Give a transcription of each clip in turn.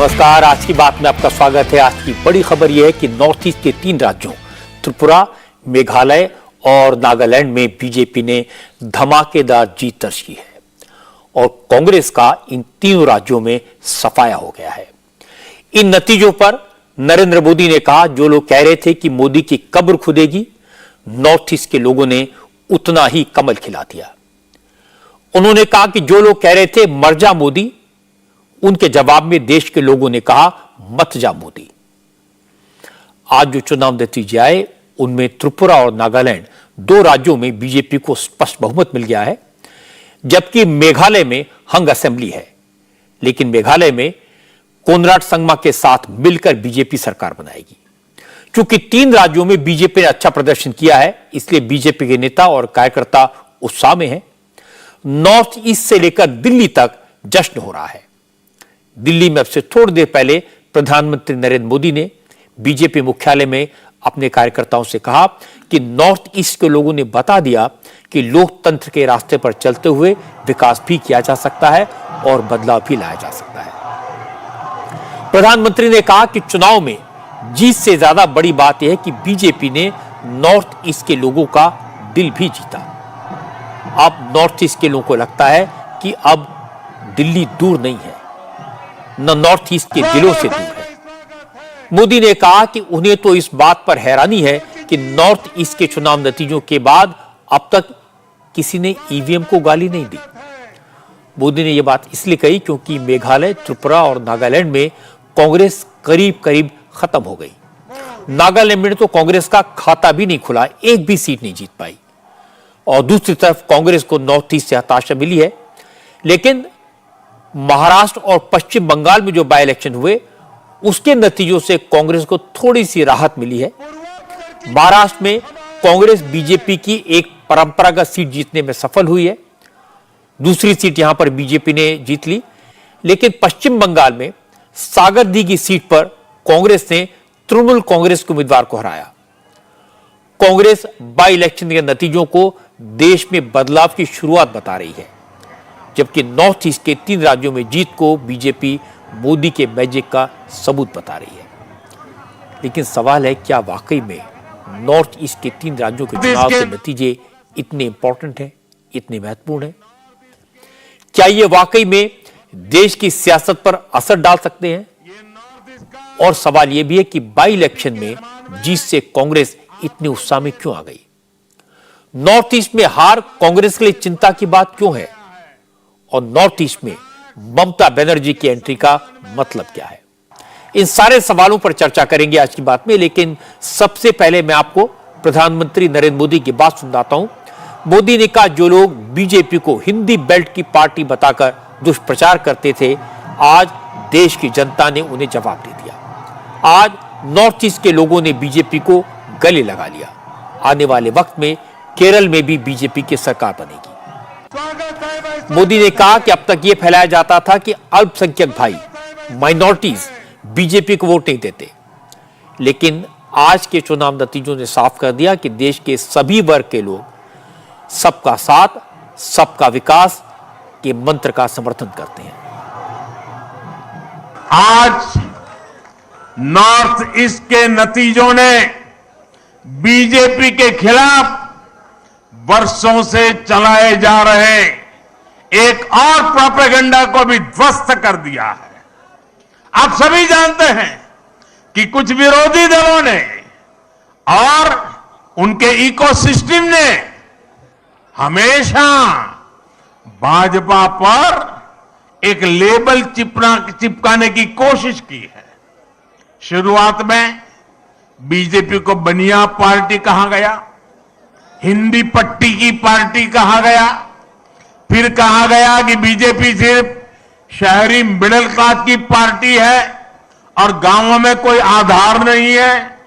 नमस्कार। आज की बात में आपका स्वागत है। आज की बड़ी खबर यह है कि नॉर्थ ईस्ट के 3 राज्यों त्रिपुरा, मेघालय और नागालैंड में बीजेपी ने धमाकेदार जीत दर्ज की है और कांग्रेस का इन 3 राज्यों में सफाया हो गया है। इन नतीजों पर नरेंद्र मोदी ने कहा, जो लोग कह रहे थे कि मोदी की कब्र खुदेगी, नॉर्थ ईस्ट के लोगों ने उतना ही कमल खिला दिया। उन्होंने कहा कि जो लोग कह रहे थे मर जा मोदी, उनके जवाब में देश के लोगों ने कहा मत जा मोदी। आज जो चुनाव नतीजे आए उनमें त्रिपुरा और नागालैंड 2 राज्यों में बीजेपी को स्पष्ट बहुमत मिल गया है, जबकि मेघालय में हंग असेंबली है। लेकिन मेघालय में कोनराड संगमा के साथ मिलकर बीजेपी सरकार बनाएगी। क्योंकि 3 राज्यों में बीजेपी ने अच्छा प्रदर्शन किया है, इसलिए बीजेपी के नेता और कार्यकर्ता उत्साह में हैं। नॉर्थ ईस्ट से लेकर दिल्ली तक जश्न हो रहा है। दिल्ली में अब से थोड़ी देर पहले प्रधानमंत्री नरेंद्र मोदी ने बीजेपी मुख्यालय में अपने कार्यकर्ताओं से कहा कि नॉर्थ ईस्ट के लोगों ने बता दिया कि लोकतंत्र के रास्ते पर चलते हुए विकास भी किया जा सकता है और बदलाव भी लाया जा सकता है। प्रधानमंत्री ने कहा कि चुनाव में जीत से ज्यादा बड़ी बात यह है कि बीजेपी ने नॉर्थ ईस्ट के लोगों का दिल भी जीता। अब नॉर्थ ईस्ट के लोगों को लगता है कि अब दिल्ली दूर नहीं है, न नॉर्थ ईस्ट के दिलों से दूर है। मोदी ने कहा कि उन्हें तो इस बात पर हैरानी है कि नॉर्थ ईस्ट के चुनाव नतीजों के बाद अब तक किसी ने ईवीएम को गाली नहीं दी। मोदी ने यह बात इसलिए कही क्योंकि मेघालय, त्रिपुरा और नागालैंड में कांग्रेस करीब करीब खत्म हो गई। नागालैंड में तो कांग्रेस का खाता भी नहीं खुला, एक भी सीट नहीं जीत पाई। और दूसरी तरफ कांग्रेस को नॉर्थ ईस्ट से हताशा मिली है। लेकिन महाराष्ट्र और पश्चिम बंगाल में जो बाय इलेक्शन हुए उसके नतीजों से कांग्रेस को थोड़ी सी राहत मिली है। महाराष्ट्र में कांग्रेस बीजेपी की एक परंपरागत सीट जीतने में सफल हुई है। दूसरी सीट यहां पर बीजेपी ने जीत ली। लेकिन पश्चिम बंगाल में सागरदीघी सीट पर कांग्रेस ने तृणमूल कांग्रेस के उम्मीदवार को हराया। कांग्रेस बाय इलेक्शन के नतीजों को देश में बदलाव की शुरुआत बता रही है, जबकि नॉर्थ ईस्ट के 3 राज्यों में जीत को बीजेपी मोदी के मैजिक का सबूत बता रही है। लेकिन सवाल है, क्या वाकई में नॉर्थ ईस्ट के 3 राज्यों के चुनाव के नतीजे इतने इंपॉर्टेंट हैं, इतने महत्वपूर्ण हैं? क्या ये वाकई में देश की सियासत पर असर डाल सकते हैं? और सवाल यह भी है कि बाई इलेक्शन में जीत से कांग्रेस इतने उत्साह में क्यों आ गई? नॉर्थ ईस्ट में हार कांग्रेस के लिए चिंता की बात क्यों है? और नॉर्थ ईस्ट में ममता बनर्जी की एंट्री का मतलब क्या है? इन सारे सवालों पर चर्चा करेंगे आज की बात में। लेकिन सबसे पहले मैं आपको प्रधानमंत्री नरेंद्र मोदी की बात सुनाता हूं। मोदी ने कहा, जो लोग बीजेपी को हिंदी बेल्ट की पार्टी बताकर दुष्प्रचार करते थे, आज देश की जनता ने उन्हें जवाब दे दिया। आज नॉर्थ ईस्ट के लोगों ने बीजेपी को गले लगा लिया। आने वाले वक्त में केरल में भी बीजेपी की सरकार बनेगी। मोदी ने कहा कि अब तक यह फैलाया जाता था कि अल्पसंख्यक भाई, माइनॉरिटीज बीजेपी को वोट नहीं देते। लेकिन आज के चुनाव नतीजों ने साफ कर दिया कि देश के सभी वर्ग के लोग सबका साथ, सबका विकास के मंत्र का समर्थन करते हैं। आज नॉर्थ ईस्ट के नतीजों ने बीजेपी के खिलाफ वर्षों से चलाए जा रहे एक और प्रोपेगेंडा को भी ध्वस्त कर दिया है। आप सभी जानते हैं कि कुछ विरोधी दलों ने और उनके इकोसिस्टम ने हमेशा भाजपा पर एक लेबल चिपकाने की कोशिश की है। शुरुआत में बीजेपी को बनिया पार्टी कहा गया, हिंदी पट्टी की पार्टी कहा गया, फिर कहा गया कि बीजेपी सिर्फ शहरी मिडिल क्लास की पार्टी है और गांवों में कोई आधार नहीं है।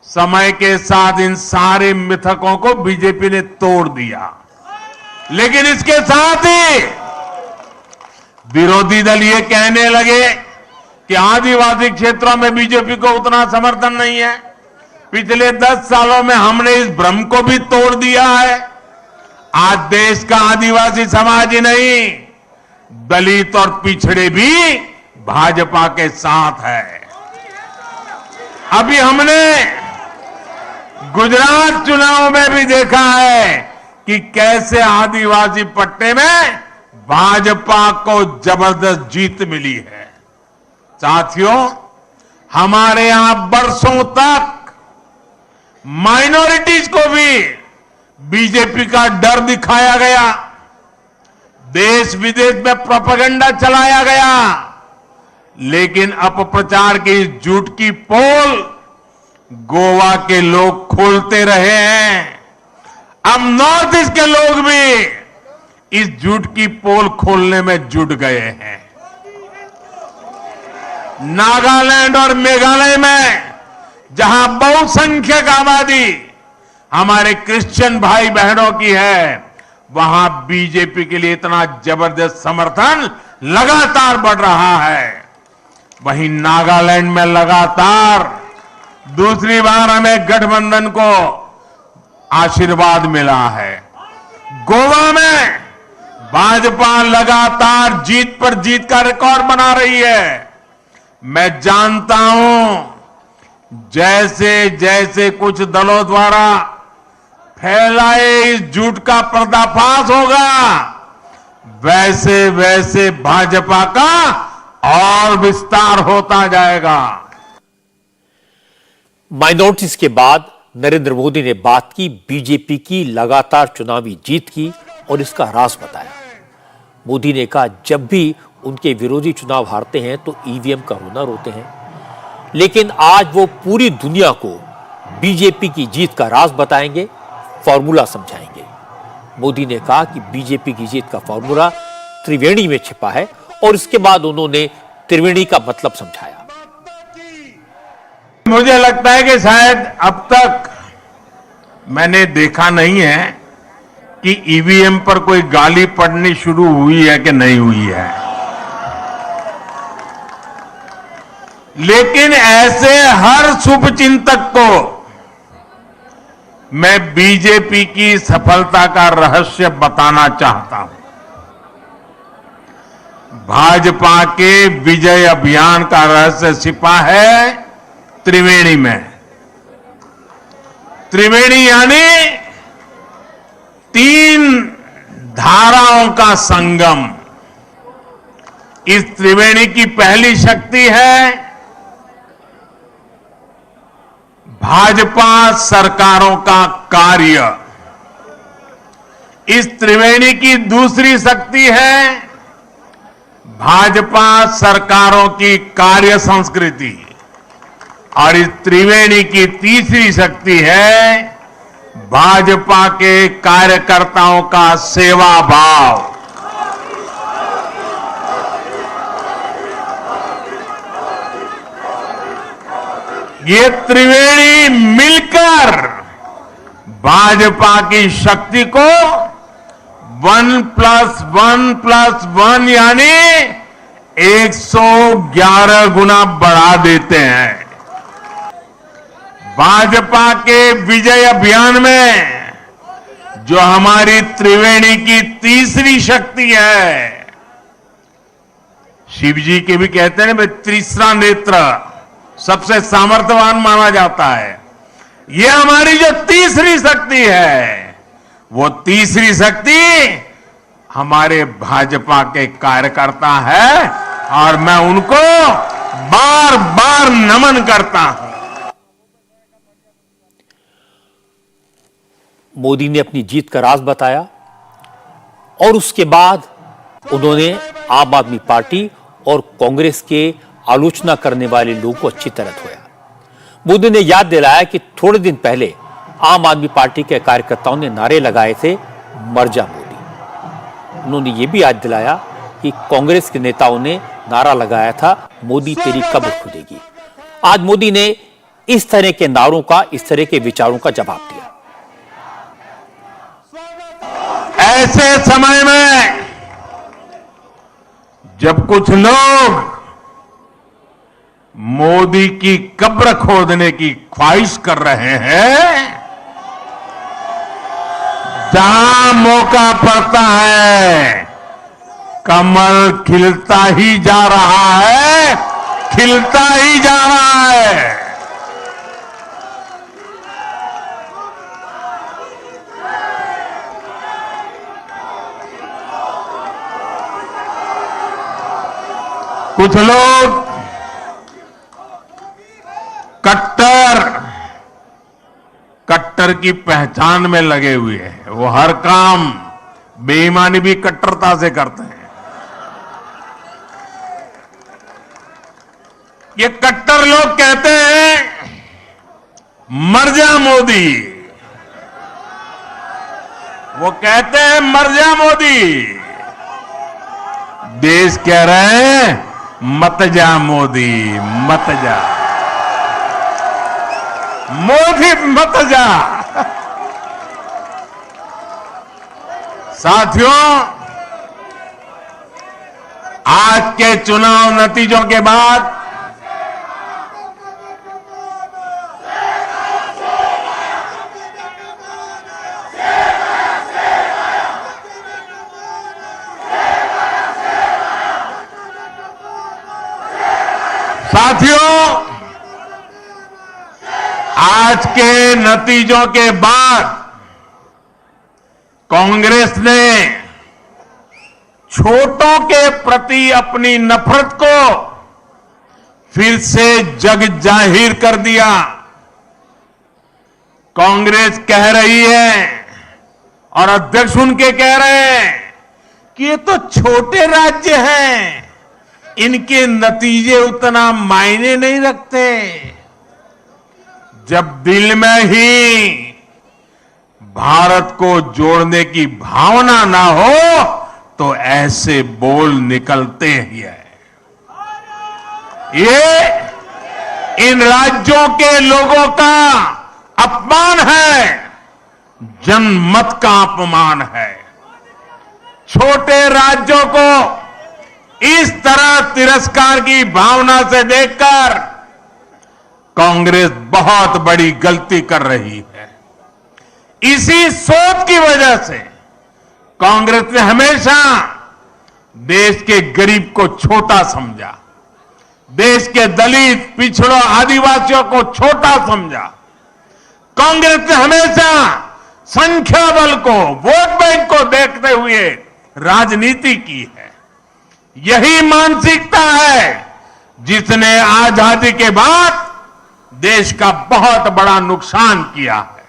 समय के साथ इन सारे मिथकों को बीजेपी ने तोड़ दिया। लेकिन इसके साथ ही विरोधी दल ये कहने लगे कि आदिवासी क्षेत्रों में बीजेपी को उतना समर्थन नहीं है। पिछले 10 सालों में हमने इस भ्रम को भी तोड़ दिया है। आज देश का आदिवासी समाज ही नहीं, दलित और पिछड़े भी भाजपा के साथ है। अभी हमने गुजरात चुनाव में भी देखा है कि कैसे आदिवासी पट्टे में भाजपा को जबरदस्त जीत मिली है। साथियों, हमारे यहां बरसों तक माइनॉरिटीज को भी बीजेपी का डर दिखाया गया, देश विदेश में प्रोपेगेंडा चलाया गया, लेकिन अपप्रचार की इस झूठ की पोल गोवा के लोग खोलते रहे हैं। अब नॉर्थ ईस्ट के लोग भी इस झूठ की पोल खोलने में जुट गए हैं। नागालैंड और मेघालय में जहां बहुसंख्यक आबादी हमारे क्रिश्चियन भाई बहनों की है, वहां बीजेपी के लिए इतना जबरदस्त समर्थन लगातार बढ़ रहा है। वहीं नागालैंड में लगातार दूसरी बार हमें गठबंधन को आशीर्वाद मिला है। गोवा में भाजपा लगातार जीत पर जीत का रिकॉर्ड बना रही है। मैं जानता हूं जैसे जैसे कुछ दलों द्वारा फैलाए इस झूठ का पर्दाफाश होगा, वैसे वैसे भाजपा का और विस्तार होता जाएगा। माइनॉरिटीज के बाद नरेंद्र मोदी ने बात की बीजेपी की लगातार चुनावी जीत की और इसका राज बताया। मोदी ने कहा जब भी उनके विरोधी चुनाव हारते हैं तो ईवीएम का रोना रोते हैं, लेकिन आज वो पूरी दुनिया को बीजेपी की जीत का राज बताएंगे, फॉर्मूला समझाएंगे। मोदी ने कहा कि बीजेपी की जीत का फॉर्मूला त्रिवेणी में छिपा है और इसके बाद उन्होंने त्रिवेणी का मतलब समझाया। मुझे लगता है कि शायद अब तक मैंने देखा नहीं है कि ईवीएम पर कोई गाली पड़नी शुरू हुई है कि नहीं हुई है, लेकिन ऐसे हर शुभचिंतक को मैं बीजेपी की सफलता का रहस्य बताना चाहता हूं। भाजपा के विजय अभियान का रहस्य छिपा है त्रिवेणी में। त्रिवेणी यानी 3 धाराओं का संगम। इस त्रिवेणी की पहली शक्ति है भाजपा सरकारों का कार्य। इस त्रिवेणी की दूसरी शक्ति है भाजपा सरकारों की कार्य संस्कृति और इस त्रिवेणी की तीसरी शक्ति है भाजपा के कार्यकर्ताओं का सेवा भाव। ये त्रिवेणी मिलकर भाजपा की शक्ति को 1+1+1 यानी 111 गुना बढ़ा देते हैं। भाजपा के विजय अभियान में जो हमारी त्रिवेणी की तीसरी शक्ति है, शिव जी के भी कहते हैं ना, तीसरा नेत्र सबसे सामर्थ्यवान माना जाता है। ये हमारी जो तीसरी शक्ति है, वो तीसरी शक्ति हमारे भाजपा के कार्यकर्ता है और मैं उनको बार बार नमन करता हूं। मोदी ने अपनी जीत का राज बताया और उसके बाद उन्होंने आम आदमी पार्टी और कांग्रेस के आलोचना करने वाले लोगों को अच्छी तरह धोया। मोदी ने याद दिलाया कि थोड़े दिन पहले आम आदमी पार्टी के कार्यकर्ताओं ने नारे लगाए थे मर जा मोदी। उन्होंने ये भी याद दिलाया कि कांग्रेस के नेताओं ने नारा लगाया था मोदी तेरी कब्र खुदेगी। आज मोदी ने इस तरह के नारों का, इस तरह के विचारों का जवाब दिया। ऐसे समय में जब कुछ लोग मोदी की कब्र खोदने की ख्वाहिश कर रहे हैं, जहां मौका पड़ता है कमल खिलता ही जा रहा है, खिलता ही जा रहा है। कुछ लोग कट्टर की पहचान में लगे हुए हैं। वो हर काम बेईमानी भी कट्टरता से करते हैं। ये कट्टर लोग कहते हैं मर जा मोदी, वो कहते हैं मर जा मोदी। देश कह रहे हैं मत जा मोदी, मत जा मोदी, मत जा। साथियों, आज के चुनाव नतीजों के बाद आज के नतीजों के बाद कांग्रेस ने छोटों के प्रति अपनी नफरत को फिर से जग जाहिर कर दिया। कांग्रेस कह रही है और अध्यक्ष उनके कह रहे हैं कि ये तो छोटे राज्य हैं, इनके नतीजे उतना मायने नहीं रखते। जब दिल में ही भारत को जोड़ने की भावना ना हो तो ऐसे बोल निकलते ही है। ये इन राज्यों के लोगों का अपमान है, जनमत का अपमान है। छोटे राज्यों को इस तरह तिरस्कार की भावना से देखकर कांग्रेस बहुत बड़ी गलती कर रही है। इसी सोच की वजह से कांग्रेस ने हमेशा देश के गरीब को छोटा समझा, देश के दलित, पिछड़ों, आदिवासियों को छोटा समझा। कांग्रेस ने हमेशा संख्या बल को, वोट बैंक को देखते हुए राजनीति की है। यही मानसिकता है जिसने आजादी के बाद देश का बहुत बड़ा नुकसान किया है।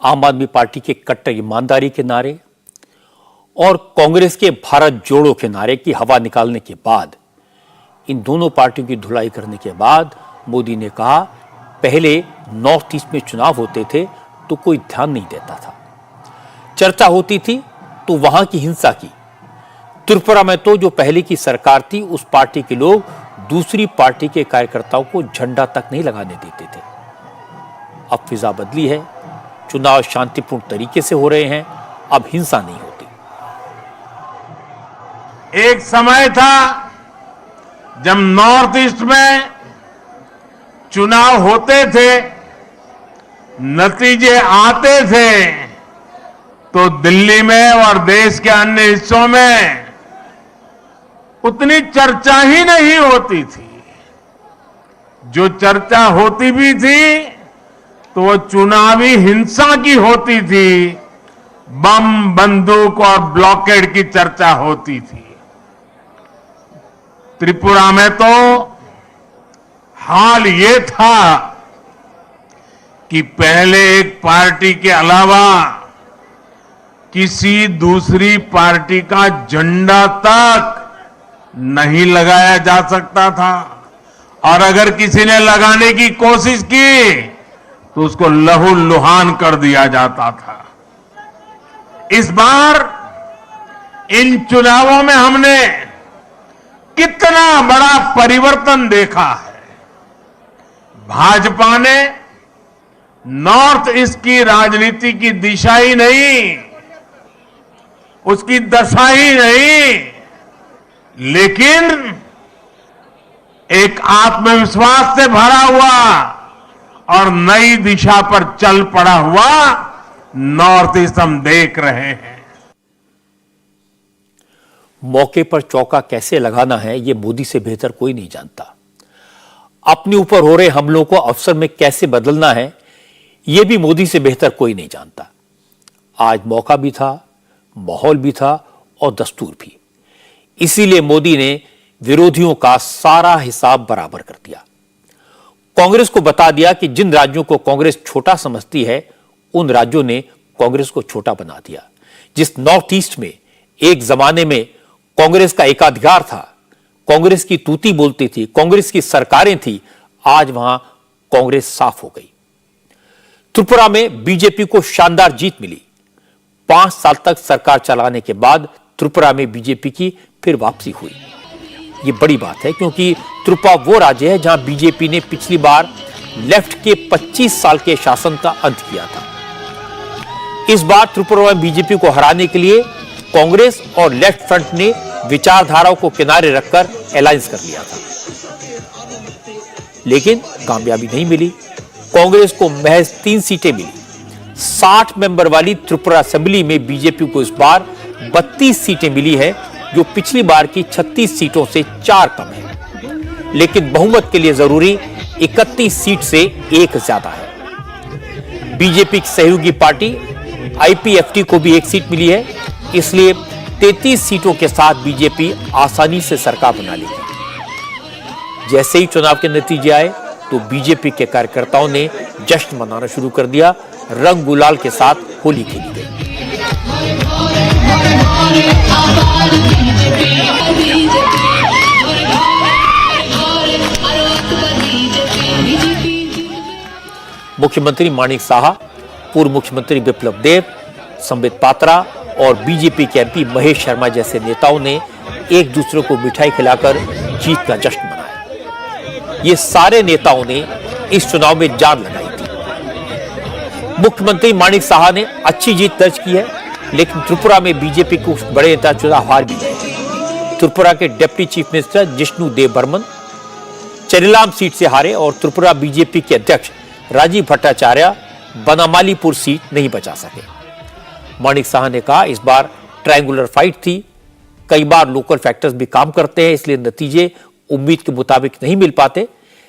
आम आदमी पार्टी के कट्टर ईमानदारी के नारे और कांग्रेस के भारत जोड़ो के नारे की हवा निकालने के बाद, इन दोनों पार्टियों की धुलाई करने के बाद मोदी ने कहा, पहले नॉर्थ ईस्ट में चुनाव होते थे तो कोई ध्यान नहीं देता था, चर्चा होती थी तो वहां की हिंसा की। त्रिपुरा में तो जो पहले की सरकार थी, उस पार्टी के लोग दूसरी पार्टी के कार्यकर्ताओं को झंडा तक नहीं लगाने देते थे। अब फिजा बदली है, चुनाव शांतिपूर्ण तरीके से हो रहे हैं, अब हिंसा नहीं होती। एक समय था जब नॉर्थ ईस्ट में चुनाव होते थे, नतीजे आते थे तो दिल्ली में और देश के अन्य हिस्सों में उतनी चर्चा ही नहीं होती थी। जो चर्चा होती भी थी तो वो चुनावी हिंसा की होती थी, बम, बंदूक और ब्लॉकेड की चर्चा होती थी। त्रिपुरा में तो हाल ये था कि पहले एक पार्टी के अलावा किसी दूसरी पार्टी का झंडा तक नहीं लगाया जा सकता था, और अगर किसी ने लगाने की कोशिश की तो उसको लहूलुहान कर दिया जाता था। इस बार इन चुनावों में हमने कितना बड़ा परिवर्तन देखा है। भाजपा ने नॉर्थ ईस्ट की राजनीति की दिशा ही नहीं, उसकी दशा ही नहीं, लेकिन एक आत्मविश्वास से भरा हुआ और नई दिशा पर चल पड़ा हुआ नॉर्थ ईस्ट हम देख रहे हैं। मौके पर चौका कैसे लगाना है यह मोदी से बेहतर कोई नहीं जानता। अपने ऊपर हो रहे हमलों को अवसर में कैसे बदलना है यह भी मोदी से बेहतर कोई नहीं जानता। आज मौका भी था, माहौल भी था और दस्तूर भी। इसीलिए मोदी ने विरोधियों का सारा हिसाब बराबर कर दिया। कांग्रेस को बता दिया कि जिन राज्यों को कांग्रेस छोटा समझती है उन राज्यों ने कांग्रेस को छोटा बना दिया। जिस नॉर्थ ईस्ट में एक जमाने में कांग्रेस का एकाधिकार था, कांग्रेस की तूती बोलती थी, कांग्रेस की सरकारें थी, आज वहां कांग्रेस साफ हो गई। त्रिपुरा में बीजेपी को शानदार जीत मिली। 5 साल तक सरकार चलाने के बाद त्रिपुरा में बीजेपी की फिर वापसी हुई। यह बड़ी बात है क्योंकि त्रिपुरा वो राज्य है जहां बीजेपी ने पिछली बार लेफ्ट के 25 साल के शासन का अंत किया था। इस बार त्रिपुरा में बीजेपी को हराने के लिए कांग्रेस और लेफ्ट फ्रंट ने विचारधाराओं को किनारे रखकर अलायंस कर लिया था, लेकिन कामयाबी नहीं मिली। कांग्रेस को महज 3 सीटें मिली। 60 मेंबर वाली त्रिपुरा असेंबली में बीजेपी को इस बार 32 सीटें मिली है, जो पिछली बार की 36 सीटों से 4 कम है। लेकिन बहुमत के लिए जरूरी 31 सीट से 1 ज्यादा है। बीजेपी की सहयोगी पार्टी आईपीएफटी को भी 1 सीट मिली है, इसलिए 33 सीटों के साथ बीजेपी आसानी से सरकार बना लेगी। जैसे ही चुनाव के नतीजे आए तो बीजेपी के कार्यकर्ताओं ने जश्न मनाना शुरू कर दिया। रंग गुलाल के साथ होली खेली गई। मुख्यमंत्री माणिक साहा, पूर्व मुख्यमंत्री बिप्लब देब, संबित पात्रा और बीजेपी के एमपी महेश शर्मा जैसे नेताओं ने एक दूसरे को मिठाई खिलाकर जीत का जश्न मनाया। ये सारे नेताओं ने इस चुनाव में जान लगाई थी। मुख्यमंत्री माणिक साहा ने अच्छी जीत दर्ज की है, लेकिन त्रिपुरा में बीजेपी के कुछ बड़े नेता चुनाव हार भी गए। त्रिपुरा के डिप्टी चीफ मिनिस्टर जिष्णु देव बर्मन चेरिलाम सीट से हारे और त्रिपुरा बीजेपी के अध्यक्ष राजीव भट्टाचार्य बनामालीपुर सीट नहीं बचा सके। माणिक साहा ने कहा, इस बार ट्रायंगुलर फाइट थी। कई बार लोकल फैक्टर्स भी काम करते हैं, इसलिए नतीजे उम्मीद के मुताबिक नहीं मिल पाते।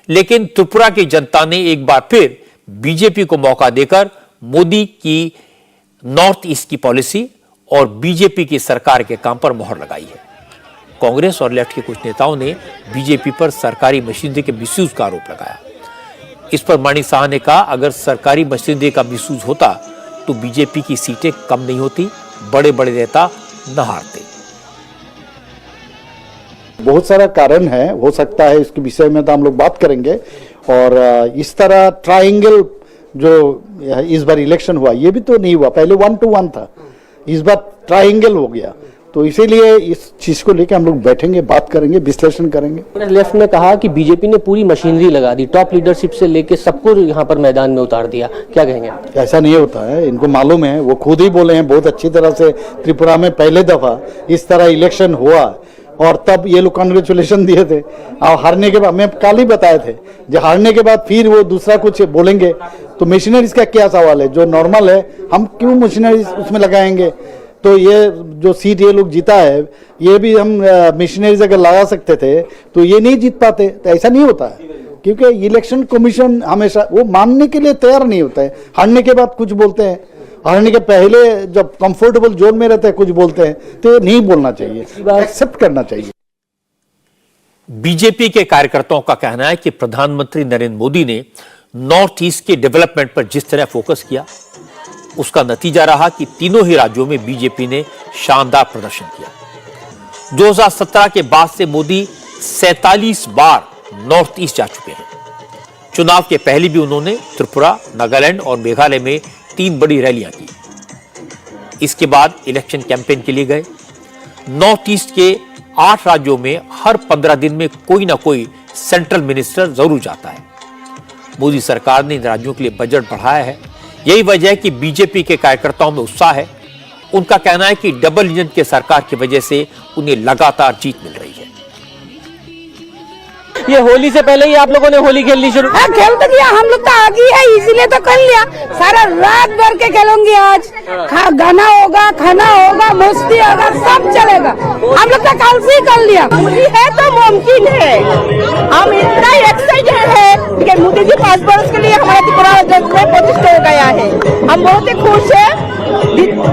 लेकिन त्रिपुरा की जनता ने एक बार फिर बीजेपी को मौका देकर मोदी की नॉर्थ ईस्ट की पॉलिसी और बीजेपी की सरकार के काम पर मोहर लगाई है। कांग्रेस और लेफ्ट के कुछ नेताओं ने बीजेपी पर सरकारी मशीनरी के मिसयूज का आरोप लगाया। इस पर माणिक साहा ने कहा, अगर सरकारी मशीनरी का मिसयूज होता तो बीजेपी की सीटें कम नहीं होती, बड़े बड़े नेता न हारते। बहुत सारा कारण है, हो सकता है इसके विषय में तो हम लोग बात करेंगे। और इस तरह ट्रायंगल जो इस बार इलेक्शन हुआ ये भी तो नहीं हुआ, पहले 1 to 1 था, इस बार ट्रायंगल हो गया। तो इसीलिए इस चीज को लेकर हम लोग बैठेंगे, बात करेंगे, विश्लेषण करेंगे। लेफ्ट ने कहा कि बीजेपी ने पूरी मशीनरी लगा दी, टॉप लीडरशिप से लेके सबको यहाँ पर मैदान में उतार दिया, क्या कहेंगे? ऐसा नहीं होता है, इनको मालूम है, वो खुद ही बोले हैं बहुत अच्छी तरह से। त्रिपुरा में पहले दफा इस तरह इलेक्शन हुआ और तब ये लोग कांग्रेचुलेशन दिए थे, और हारने के बाद मैं कल ही बताए थे, जब हारने के बाद फिर वो दूसरा कुछ बोलेंगे तो मशीनरीज का क्या सवाल है? जो नॉर्मल है हम क्यों मशीनरीज उसमें लगाएंगे? तो ये जो सीट ये लोग जीता है, ये भी हम मशीनरीज अगर लगा सकते थे तो ये नहीं जीत पाते। तो ऐसा नहीं होता है, क्योंकि इलेक्शन कमीशन हमेशा वो मानने के लिए तैयार नहीं होता है। हारने के बाद कुछ बोलते हैं, हारने के पहले जब कंफर्टेबल जोन में रहते हैं कुछ बोलते हैं, तो नहीं बोलना चाहिए, एक्सेप्ट करना चाहिए। बीजेपी के कार्यकर्ताओं का कहना है कि प्रधानमंत्री नरेंद्र मोदी ने नॉर्थ ईस्ट के डेवलपमेंट पर जिस तरह फोकस किया, उसका नतीजा रहा कि तीनों ही राज्यों में बीजेपी ने शानदार प्रदर्शन किया। 2017 के बाद से मोदी 47 बार नॉर्थ ईस्ट जा चुके हैं। चुनाव के पहले भी उन्होंने त्रिपुरा, नागालैंड और मेघालय में 3 बड़ी रैलियां की। इसके बाद इलेक्शन कैंपेन के लिए गए। नॉर्थ ईस्ट के 8 राज्यों में हर 15 दिन में कोई ना कोई सेंट्रल मिनिस्टर जरूर जाता है। मोदी सरकार ने इन राज्यों के लिए बजट बढ़ाया है। यही वजह है कि बीजेपी के कार्यकर्ताओं में उत्साह है। उनका कहना है कि डबल इंजन के सरकार की वजह से उन्हें लगातार जीत मिल रही है। ये होली से पहले ही आप लोगों ने होली खेलनी शुरू? खेल तो दिया, हम लोग तो आगे है इसीलिए तो कर लिया। सारा रात भर के खेलूंगी आज। गाना होगा, खाना होगा, मस्ती होगा, सब चलेगा। हम लोग तो कल से ही कर लिया। मोदी है तो मुमकिन है। हम इतना एक्साइटेड है कि मोदी जी 5 वर्ष के लिए हमारा त्रिपुरा में प्रतिष्ठा हो गया है। हम बहुत ही खुश है।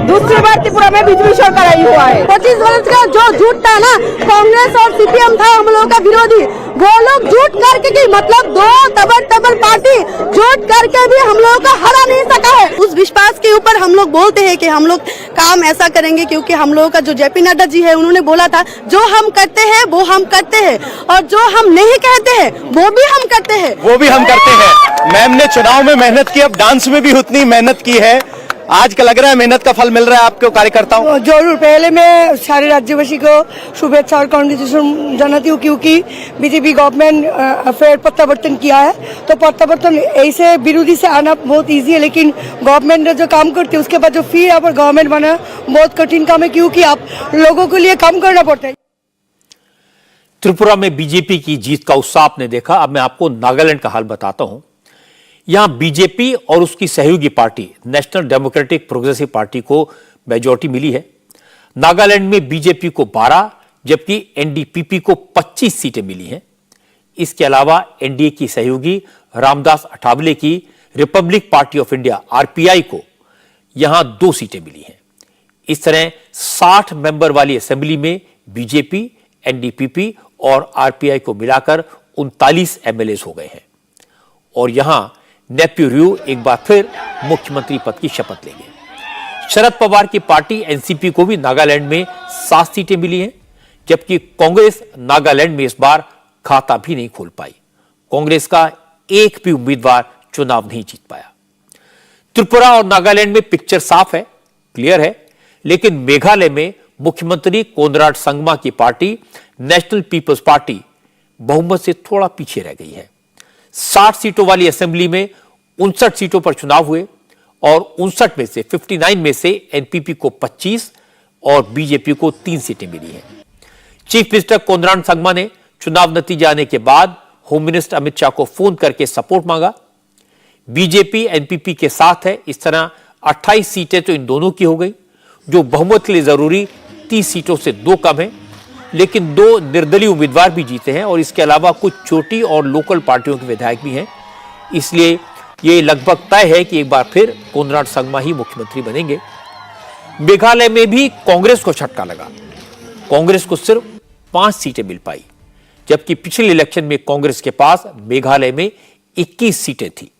दूसरी बार त्रिपुरा में बीजेपी सरकार आई हुआ है। 25 वर्ष का जो झूठ था ना, कांग्रेस और सीपीएम था हम लोगों का विरोधी, वो लोग झूठ करके की मतलब 2 तबड़ पार्टी झूठ करके भी हम लोगों को हरा नहीं सका है। उस विश्वास के ऊपर हम लोग बोलते हैं कि हम लोग काम ऐसा करेंगे, क्योंकि हम लोगों का जो जेपी नड्डा जी है उन्होंने बोला था जो हम करते हैं वो हम करते हैं, और जो हम नहीं कहते हैं वो भी हम करते हैं। मैम ने चुनाव में मेहनत की, अब डांस में भी उतनी मेहनत की है। आज का लग रहा है मेहनत का फल मिल रहा है आपको कार्यकर्ताओं? जरूर। पहले मैं सारे राज्यवासी को शुभेच्छा और कांग्रेचुलेशन जनाती हूँ, क्योंकि बीजेपी गवर्नमेंट फिर प्रत्यावर्तन किया है। तो प्रत्यावर्तन ऐसे विरोधी से आना बहुत इजी है, लेकिन गवर्नमेंट ने जो काम करती है उसके बाद जो फिर आप गवर्नमेंट बना बहुत कठिन काम है, क्योंकि आप लोगों के लिए काम करना पड़ता है। त्रिपुरा में बीजेपी की जीत का उत्साह आपने देखा। अब मैं आपको नागालैंड का हाल बताता हूं। यहां बीजेपी और उसकी सहयोगी party national democratic progressive party को मेजॉरिटी मिली है। नागालैंड में बीजेपी को 12 जबकि एनडीपीपी को 25 सीटें मिली हैं। इसके अलावा एनडीए की सहयोगी रामदास अठावले की Republic party of India RPI को यहां 2 सीटें मिली हैं। इस तरह 60 मेंबर वाली असेंबली में बीजेपी, एनडीपीपी और आरपीआई को मिलाकर 39 एमएलए हो गए हैं। और यहां नेफ्यू रियो एक बार फिर मुख्यमंत्री पद की शपथ लेंगे। शरद पवार की पार्टी एनसीपी को भी नागालैंड में 7 सीटें मिली हैं, जबकि कांग्रेस नागालैंड में इस बार खाता भी नहीं खोल पाई। कांग्रेस का एक भी उम्मीदवार चुनाव नहीं जीत पाया। त्रिपुरा और नागालैंड में पिक्चर साफ है, क्लियर है, लेकिन मेघालय में मुख्यमंत्री कोनराड संगमा की पार्टी नेशनल पीपल्स पार्टी बहुमत से थोड़ा पीछे रह गई है। 60 सीटों वाली असेंबली में 59 सीटों पर चुनाव हुए और 59 में से एनपीपी को 25 और बीजेपी को 3 सीटें मिली हैं। चीफ मिनिस्टर कोनराड संगमा ने चुनाव नतीजे आने के बाद होम मिनिस्टर अमित शाह को फोन करके सपोर्ट मांगा। बीजेपी एनपीपी के साथ है, इस तरह 28 सीटें तो इन दोनों की हो गई, जो बहुमत के लिए जरूरी 30 सीटों से 2 कम है। लेकिन 2 निर्दलीय उम्मीदवार भी जीते हैं और इसके अलावा कुछ छोटी और लोकल पार्टियों के विधायक भी हैं। इसलिए यह लगभग तय है कि एक बार फिर कोनराड संगमा ही मुख्यमंत्री बनेंगे। मेघालय में भी कांग्रेस को झटका लगा। कांग्रेस को सिर्फ 5 सीटें मिल पाई, जबकि पिछले इलेक्शन में कांग्रेस के पास मेघालय में 21 सीटें थी।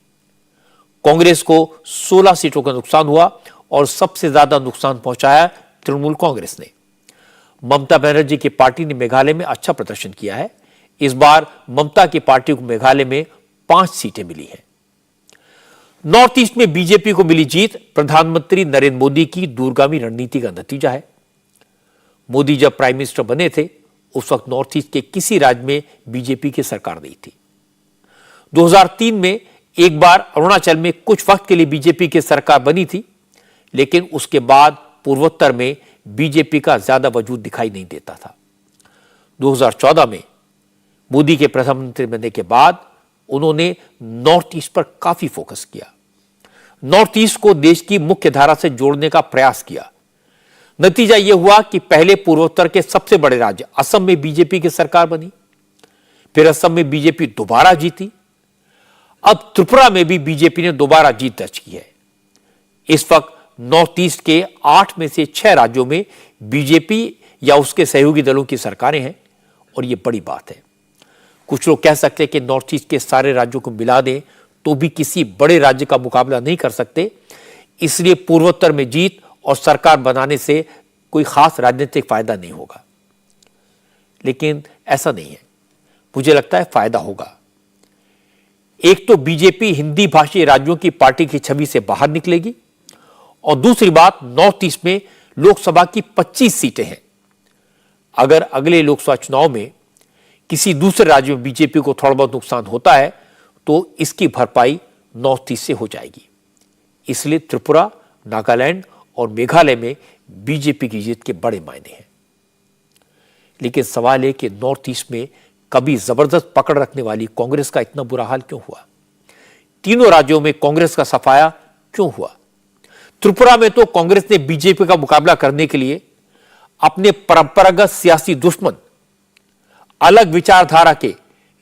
कांग्रेस को 16 सीटों का नुकसान हुआ और सबसे ज्यादा नुकसान पहुंचाया तृणमूल कांग्रेस ने। ममता बनर्जी की पार्टी ने मेघालय में अच्छा प्रदर्शन किया है। इस बार ममता की पार्टी को मेघालय में 5 सीटें मिली हैं। नॉर्थ ईस्ट में बीजेपी को मिली जीत प्रधानमंत्री नरेंद्र मोदी की दूरगामी रणनीति का नतीजा है। मोदी जब प्राइम मिनिस्टर बने थे उस वक्त नॉर्थ ईस्ट के किसी राज्य में बीजेपी की सरकार नहीं थी। 2003 में एक बार अरुणाचल में कुछ वक्त के लिए बीजेपी की सरकार बनी थी, लेकिन उसके बाद पूर्वोत्तर में बीजेपी का ज्यादा वजूद दिखाई नहीं देता था। 2014 में मोदी के प्रधानमंत्री बनने के बाद उन्होंने नॉर्थ ईस्ट पर काफी फोकस किया, नॉर्थ ईस्ट को देश की मुख्य धारा से जोड़ने का प्रयास किया। नतीजा यह हुआ कि पहले पूर्वोत्तर के सबसे बड़े राज्य असम में बीजेपी की सरकार बनी, फिर असम में बीजेपी दोबारा जीती, अब त्रिपुरा में भी बीजेपी ने दोबारा जीत दर्ज की है। इस वक्त नॉर्थ ईस्ट के 8 में से 6 राज्यों में बीजेपी या उसके सहयोगी दलों की सरकारें हैं और यह बड़ी बात है। कुछ लोग कह सकते हैं कि नॉर्थ ईस्ट के सारे राज्यों को मिला दें तो भी किसी बड़े राज्य का मुकाबला नहीं कर सकते, इसलिए पूर्वोत्तर में जीत और सरकार बनाने से कोई खास राजनीतिक फायदा नहीं होगा। लेकिन ऐसा नहीं है, मुझे लगता है फायदा होगा। एक तो बीजेपी हिंदी भाषी राज्यों की पार्टी की छवि से बाहर निकलेगी और दूसरी बात, नॉर्थ ईस्ट में लोकसभा की 25 सीटें हैं। अगर अगले लोकसभा चुनाव में किसी दूसरे राज्य में बीजेपी को थोड़ा बहुत नुकसान होता है तो इसकी भरपाई नॉर्थ ईस्ट से हो जाएगी। इसलिए त्रिपुरा, नागालैंड और मेघालय में बीजेपी की जीत के बड़े मायने हैं। लेकिन सवाल है कि नॉर्थ ईस्ट में कभी जबरदस्त पकड़ रखने वाली कांग्रेस का इतना बुरा हाल क्यों हुआ? तीनों राज्यों में कांग्रेस का सफाया क्यों हुआ? त्रिपुरा में तो कांग्रेस ने बीजेपी का मुकाबला करने के लिए अपने परंपरागत सियासी दुश्मन अलग विचारधारा के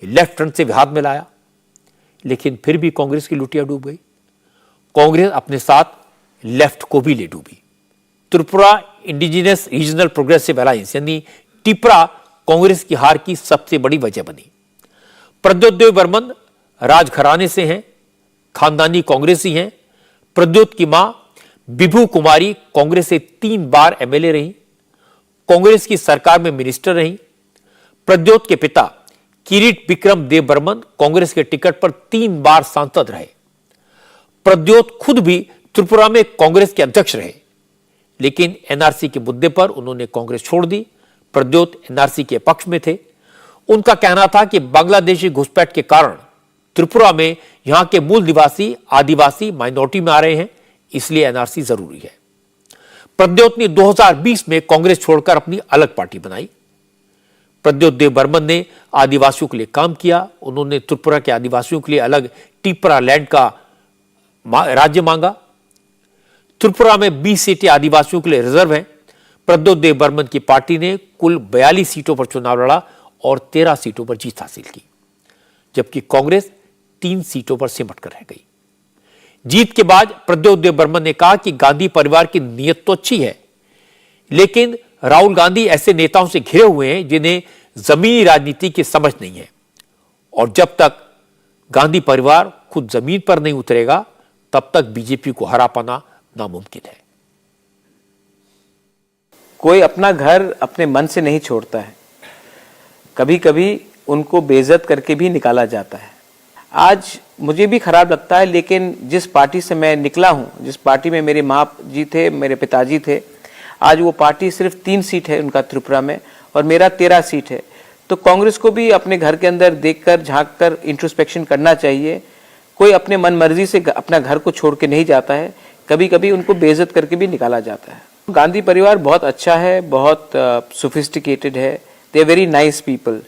लेफ्ट फ्रंट से हाथ मिलाया, लेकिन फिर भी कांग्रेस की लुटिया डूब गई। कांग्रेस अपने साथ लेफ्ट को भी ले डूबी। Tripura indigenous regional progressive alliance यानी टिपरा कांग्रेस की हार की सबसे बड़ी वजह बनी। प्रद्योत देव बर्मन राजघराने से हैं, खानदानी कांग्रेसी हैं। प्रद्योत की मां विभू कुमारी कांग्रेस से 3 बार एमएलए रही, कांग्रेस की सरकार में मिनिस्टर रही। प्रद्योत के पिता किरीट विक्रम देव बर्मन कांग्रेस के टिकट पर 3 बार सांसद रहे। प्रद्योत खुद भी त्रिपुरा में कांग्रेस के अध्यक्ष रहे, लेकिन एनआरसी के मुद्दे पर उन्होंने कांग्रेस छोड़ दी। प्रद्योत एनआरसी के पक्ष में थे। उनका कहना था कि बांग्लादेशी घुसपैठ के कारण त्रिपुरा में यहां के मूल निवासी आदिवासी माइनॉरिटी में आ रहे हैं, इसलिए एनआरसी जरूरी है। प्रद्योत ने 2020 में कांग्रेस छोड़कर अपनी अलग पार्टी बनाई। प्रद्योत देव बर्मन ने आदिवासियों के लिए काम किया। उन्होंने त्रिपुरा के आदिवासियों के लिए अलग टिपरा लैंड का राज्य मांगा। त्रिपुरा में 20 सीटें आदिवासियों के लिए रिजर्व हैं। प्रद्योत देव बर्मन की पार्टी ने कुल 42 सीटों पर चुनाव लड़ा और 13 सीटों पर जीत हासिल की, जबकि कांग्रेस 3 सीटों पर सिमट कर रह गई। जीत के बाद प्रद्योत देव बर्मन ने कहा कि गांधी परिवार की नीयत तो अच्छी है, लेकिन राहुल गांधी ऐसे नेताओं से घिरे हुए हैं जिन्हें जमीनी राजनीति की समझ नहीं है, और जब तक गांधी परिवार खुद जमीन पर नहीं उतरेगा तब तक बीजेपी को हरा पाना नामुमकिन है। कोई अपना घर अपने मन से नहीं छोड़ता है, कभी कभी उनको बेइज्जत करके भी निकाला जाता है। आज मुझे भी खराब लगता है, लेकिन जिस पार्टी से मैं निकला हूं, जिस पार्टी में मेरे माँ जी थे, मेरे पिताजी थे, आज वो पार्टी सिर्फ 3 सीट है उनका त्रिपुरा में और मेरा 13 सीट है। तो कांग्रेस को भी अपने घर के अंदर देखकर झांककर इंट्रोस्पेक्शन करना चाहिए। कोई अपने मन मर्जी से अपना घर को छोड़ के नहीं जाता है, कभी कभी उनको बेइज्जत करके भी निकाला जाता है। गांधी परिवार बहुत अच्छा है, बहुत सोफिस्टिकेटेड है, they are very nice people.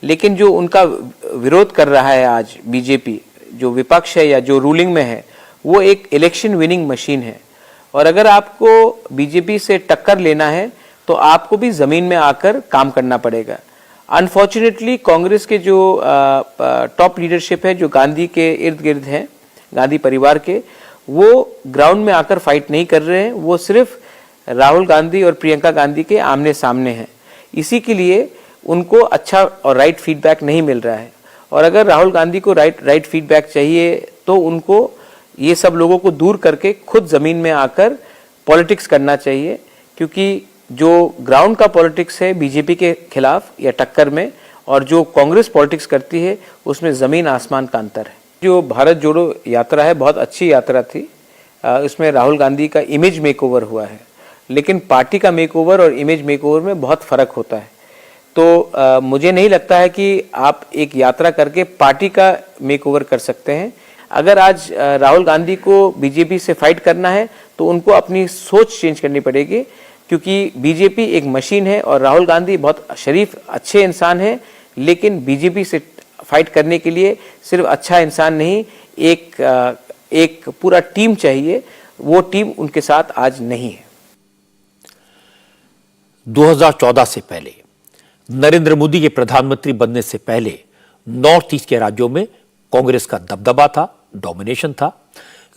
लेकिन जो उनका विरोध कर रहा है आज बीजेपी, जो विपक्ष है या जो रूलिंग में है, वो एक इलेक्शन विनिंग मशीन है। और अगर आपको बीजेपी से टक्कर लेना है तो आपको भी जमीन में आकर काम करना पड़ेगा। अनफॉर्चुनेटली कांग्रेस के जो टॉप लीडरशिप है, जो गांधी के इर्द गिर्द हैं, गांधी परिवार के, वो ग्राउंड में आकर फाइट नहीं कर रहे हैं। वो सिर्फ राहुल गांधी और प्रियंका गांधी के आमने सामने हैं। इसी के लिए उनको अच्छा और राइट फीडबैक नहीं मिल रहा है। और अगर राहुल गांधी को राइट फीडबैक चाहिए तो उनको ये सब लोगों को दूर करके खुद जमीन में आकर पॉलिटिक्स करना चाहिए, क्योंकि जो ग्राउंड का पॉलिटिक्स है बीजेपी के खिलाफ या टक्कर में, और जो कांग्रेस पॉलिटिक्स करती है, उसमें जमीन आसमान का अंतर है। जो भारत जोड़ो यात्रा है बहुत अच्छी यात्रा थी। इसमें राहुल गांधी का इमेज मेकओवर हुआ है, लेकिन पार्टी का मेकओवर और इमेज मेकओवर में बहुत फर्क होता है। तो मुझे नहीं लगता है कि आप एक यात्रा करके पार्टी का मेकओवर कर सकते हैं। अगर आज राहुल गांधी को बीजेपी से फाइट करना है तो उनको अपनी सोच चेंज करनी पड़ेगी, क्योंकि बीजेपी एक मशीन है और राहुल गांधी बहुत शरीफ अच्छे इंसान हैं, लेकिन बीजेपी से फाइट करने के लिए सिर्फ अच्छा इंसान नहीं, एक पूरा टीम चाहिए। वो टीम उनके साथ आज नहीं है। 2014 से पहले, नरेंद्र मोदी के प्रधानमंत्री बनने से पहले नॉर्थ ईस्ट के राज्यों में कांग्रेस का दबदबा था, डोमिनेशन था।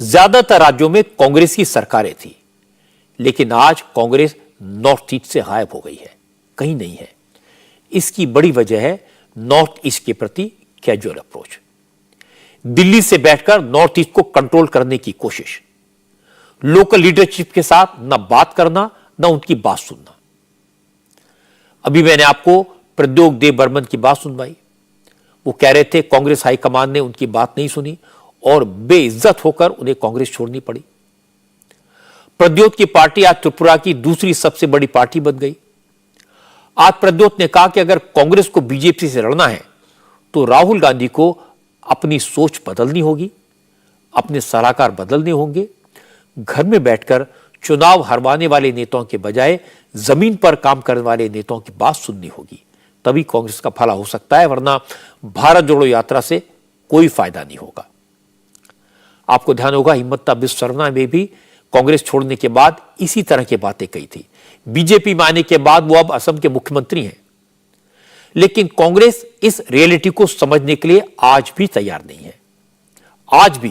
ज्यादातर राज्यों में कांग्रेस की सरकारें थी, लेकिन आज कांग्रेस नॉर्थ ईस्ट से गायब हो गई है, कहीं नहीं है। इसकी बड़ी वजह है नॉर्थ ईस्ट के प्रति कैजुअल अप्रोच। दिल्ली से बैठकर नॉर्थ ईस्ट को कंट्रोल करने की कोशिश, लोकल लीडरशिप के साथ न बात करना न उनकी बात सुनना। अभी मैंने आपको प्रद्योत देव बर्मन की बात सुनवाई। वो कह रहे थे कांग्रेस हाईकमान ने उनकी बात नहीं सुनी और बेइज्जत होकर उन्हें कांग्रेस छोड़नी पड़ी। प्रद्योत की पार्टी आज त्रिपुरा की दूसरी सबसे बड़ी पार्टी बन गई। आज प्रद्योत ने कहा कि अगर कांग्रेस को बीजेपी से लड़ना है तो राहुल गांधी को अपनी सोच बदलनी होगी, अपने सलाहकार बदलने होंगे। घर में बैठकर चुनाव हरवाने वाले नेताओं के बजाय जमीन पर काम करने वाले नेताओं की बात सुननी होगी, तभी कांग्रेस का भला हो सकता है, वरना भारत जोड़ो यात्रा से कोई फायदा नहीं होगा। आपको ध्यान होगा हिम्मता बिस्व शर्मा ने भी कांग्रेस छोड़ने के बाद इसी तरह की बातें कही थी। बीजेपी में आने के बाद वो अब असम के मुख्यमंत्री हैं, लेकिन कांग्रेस इस रियलिटी को समझने के लिए आज भी तैयार नहीं है। आज भी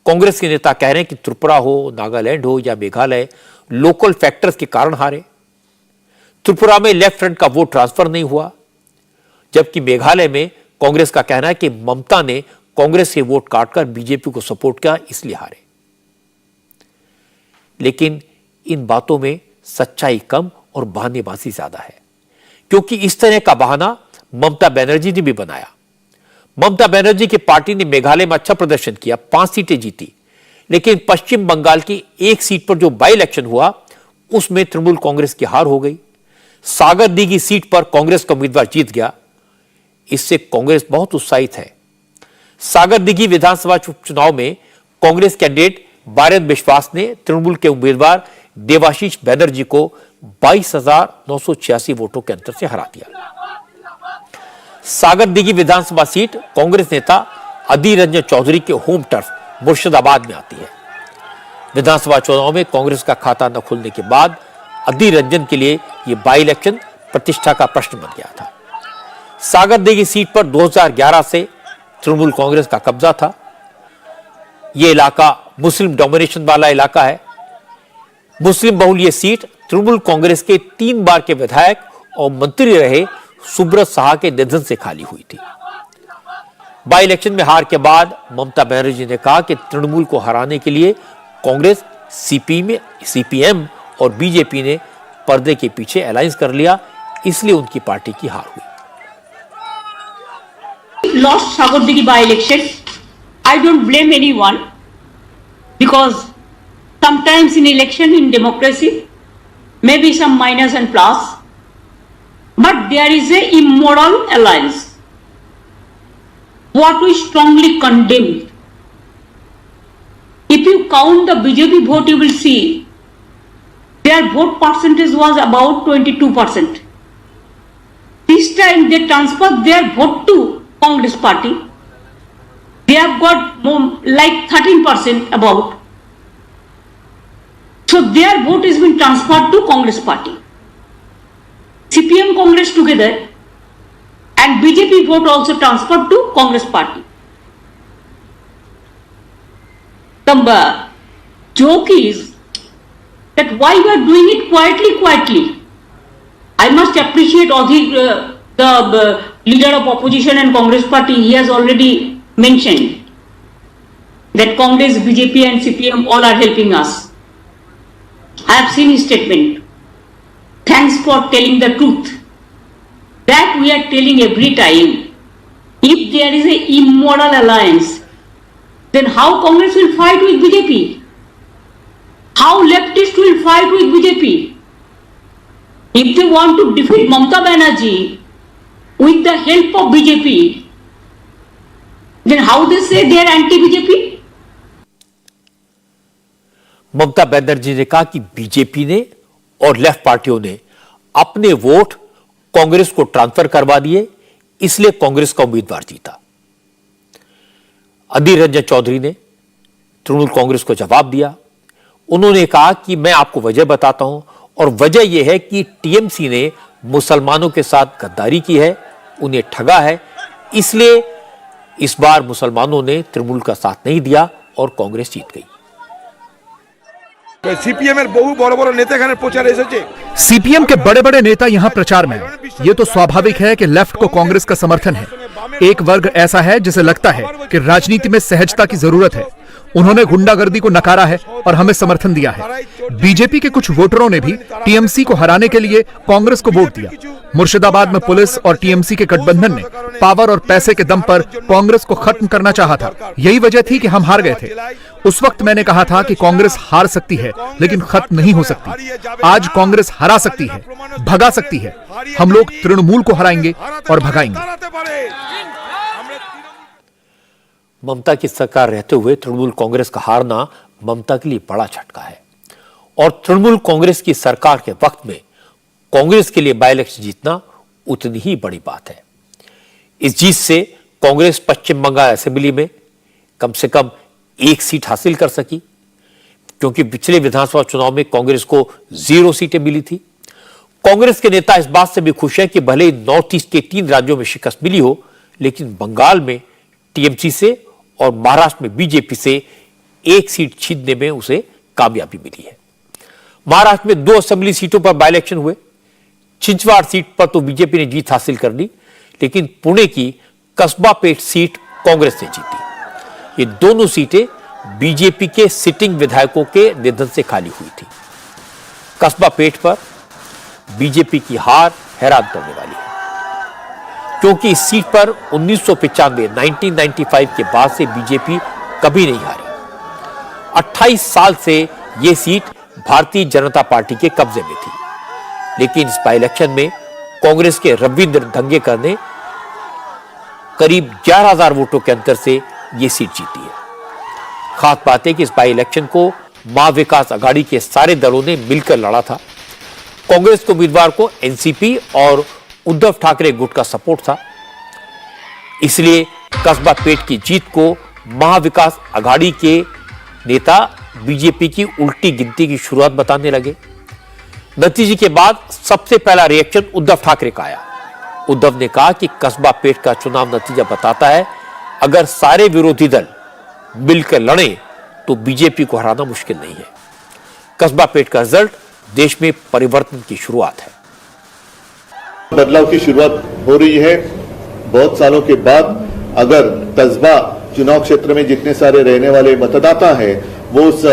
कांग्रेस के नेता कह रहे हैं कि त्रिपुरा हो, नागालैंड हो या मेघालय लोकल फैक्टर्स के कारण हारे। त्रिपुरा में लेफ्ट फ्रंट का वोट ट्रांसफर नहीं हुआ, जबकि मेघालय में कांग्रेस का कहना है कि ममता ने कांग्रेस से वोट काटकर बीजेपी को सपोर्ट किया, इसलिए हारे। लेकिन इन बातों में सच्चाई कम और बहानेबाजी ज्यादा है, क्योंकि इस तरह का बहाना ममता बनर्जी ने भी बनाया। ममता बनर्जी की पार्टी ने मेघालय में अच्छा प्रदर्शन किया, 5 सीटें जीती, लेकिन पश्चिम बंगाल की एक सीट पर जो बाई इलेक्शन हुआ उसमें तृणमूल कांग्रेस की हार हो गई। सागर दीघी सीट पर कांग्रेस का उम्मीदवार जीत गया। इससे कांग्रेस बहुत उत्साहित है। सागर दीघी विधानसभा चुनाव में कांग्रेस कैंडिडेट बारेन विश्वास ने तृणमूल के उम्मीदवार देवाशीष बैनर्जी को 22,986 वोटों के अंतर से हरा दिया। सागर दीघी विधानसभा सीट कांग्रेस नेता अधीर रंजन चौधरी के होम टर्फ मुर्शिदाबाद में आती है। विधानसभा चुनाव में कांग्रेस का खाता न खुलने के बाद अधीर रंजन के लिए यह बाई इलेक्शन प्रतिष्ठा का प्रश्न बन गया था। सागर दीघी सीट पर 2011 से तृणमूल कांग्रेस का कब्जा था। यह इलाका मुस्लिम डोमिनेशन वाला इलाका है। मुस्लिम बहुल यह सीट तृणमूल कांग्रेस के 3 बार के विधायक और मंत्री रहे सुब्रत साहा के निधन से खाली हुई थी। बाई इलेक्शन में हार के बाद ममता बनर्जी ने कहा कि तृणमूल को हराने के लिए कांग्रेस, सीपीएम और बीजेपी ने पर्दे के पीछे अलायंस कर लिया, इसलिए उनकी पार्टी की हार हुई। Lost Sagardighi by-election. I don't blame anyone, because sometimes in election, in democracy, maybe some minus and plus, but there is a immoral alliance. What we strongly condemn. If you count the BJP vote, you will see their vote percentage was about 22%. This time they transferred their vote to Congress party. They have got more, like 13% about. So their vote has been transferred to Congress party. CPM Congress together and BJP vote also transferred to Congress party. The joke is that why we are doing it quietly. I must appreciate the leader of opposition and Congress party. He has already mentioned that Congress, BJP and CPM all are helping us. I have seen his statement. Thanks for telling the truth. That we are telling every time. If there is a immoral alliance, then how Congress will fight with BJP? How leftists will fight with BJP? If they want to defeat Mamata Banerjee with the help of BJP, then how they say they are anti-BJP? Mamata Banerjee ने कहा कि BJP ने और left पार्टियों ने अपने vote Congress को transfer करवा दिए, इसलिए कांग्रेस का उम्मीदवार जीता। अधीर रंजन चौधरी ने तृणमूल कांग्रेस को जवाब दिया। उन्होंने कहा कि मैं आपको वजह बताता हूं, और वजह यह है कि टीएमसी ने मुसलमानों के साथ गद्दारी की है, उन्हें ठगा है, इसलिए इस बार मुसलमानों ने तृणमूल का साथ नहीं दिया और कांग्रेस जीत गई। सीपीएम बहु बड़ बड़ नेता এখানে প্রচারে এসেছে। सीपीएम के बड़े बड़े नेता यहां प्रचार में हैं। ये तो स्वाभाविक है कि लेफ्ट को कांग्रेस का समर्थन है। एक वर्ग ऐसा है जिसे लगता है कि राजनीति में सहजता की जरूरत है। उन्होंने गुंडागर्दी को नकारा है और हमें समर्थन दिया है। बीजेपी के कुछ वोटरों ने भी टीएमसी को हराने के लिए कांग्रेस को वोट दिया। मुर्शिदाबाद में पुलिस और टीएमसी के गठबंधन ने पावर और पैसे के दम पर कांग्रेस को खत्म करना चाहा था। यही वजह थी कि हम हार गए थे। उस वक्त मैंने कहा था कि कांग्रेस हार सकती है, लेकिन खत्म नहीं हो सकती। आज कांग्रेस हरा सकती है, भगा सकती है। हम लोग तृणमूल को हराएंगे और भगाएंगे। ममता की सरकार रहते हुए तृणमूल कांग्रेस का हारना ममता के लिए बड़ा झटका है, और तृणमूल कांग्रेस की सरकार के वक्त में कांग्रेस के लिए बाई इलेक्शन जीतना उतनी ही बड़ी बात है। इस जीत से कांग्रेस पश्चिम बंगाल असेंबली में कम से कम एक सीट हासिल कर सकी, क्योंकि पिछले विधानसभा चुनाव में कांग्रेस को 0 सीटें मिली थी। कांग्रेस के नेता इस बात से भी खुश हैं कि भले ही नॉर्थ ईस्ट के 3 राज्यों में शिकस्त मिली हो, लेकिन बंगाल में टीएमसी से और महाराष्ट्र में बीजेपी से एक सीट जीतने में उसे कामयाबी मिली है। महाराष्ट्र में 2 असेंबली सीटों पर बाय इलेक्शन हुए। छिंदवाड़ा सीट पर तो बीजेपी ने जीत हासिल कर ली, लेकिन पुणे की कस्बापेट सीट कांग्रेस ने जीती। ये दोनों सीटें बीजेपी के सिटिंग विधायकों के निधन से खाली हुई थी। कस्बापेट पर बीजेपी की हार हैरान करने वाली है, क्योंकि इस सीट पर 1995 के बाद से बीजेपी कभी नहीं हारी। 28 साल से यह सीट भारतीय जनता पार्टी के कब्जे में थी, लेकिन इस बाई इलेक्शन में कांग्रेस के रविंद्र धंगेकर ने करीब 11,000 वोटों के अंतर से यह सीट जीती है। खास बात है कि इस बाई इलेक्शन को महाविकास अघाड़ी के सारे दलों ने मिलकर लड़ा था। कांग्रेस के उम्मीदवार को एनसीपी और उद्धव ठाकरे गुट का सपोर्ट था, इसलिए कस्बापेट की जीत को महाविकास अघाड़ी के नेता बीजेपी की उल्टी गिनती की शुरुआत बताने लगे। नतीजे के बाद सबसे पहला रिएक्शन उद्धव ठाकरे का आया। उद्धव ने कहा कि कस्बापेट का चुनाव नतीजा बताता है, अगर सारे विरोधी दल मिलकर लड़ें तो बीजेपी को हराना मुश्किल नहीं है। कस्बापेट का रिजल्ट देश में परिवर्तन की शुरुआत है। बदलाव की शुरुआत हो रही है। बहुत सालों के बाद अगर कस्बा चुनाव क्षेत्र में जितने सारे रहने वाले मतदाता हैं वो उस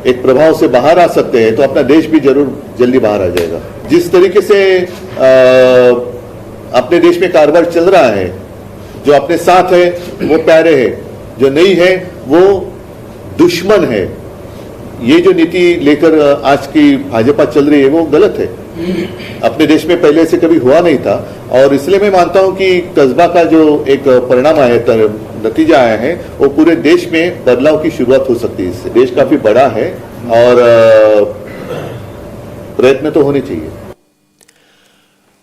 एक प्रभाव से बाहर आ सकते हैं, तो अपना देश भी जरूर जल्दी बाहर आ जाएगा। जिस तरीके से अपने देश में कारोबार चल रहा है, जो अपने साथ है वो प्यारे है, जो नहीं है वो दुश्मन है। ये जो नीति लेकर आज की भाजपा चल रही है वो गलत है। अपने देश में पहले से कभी हुआ नहीं था, और इसलिए मैं मानता हूं कि कस्बा का जो एक परिणाम आया है, नतीजा आया है, वो पूरे देश में बदलाव की शुरुआत हो सकती है। इससे देश काफी बड़ा है और प्रयत्न तो होने चाहिए।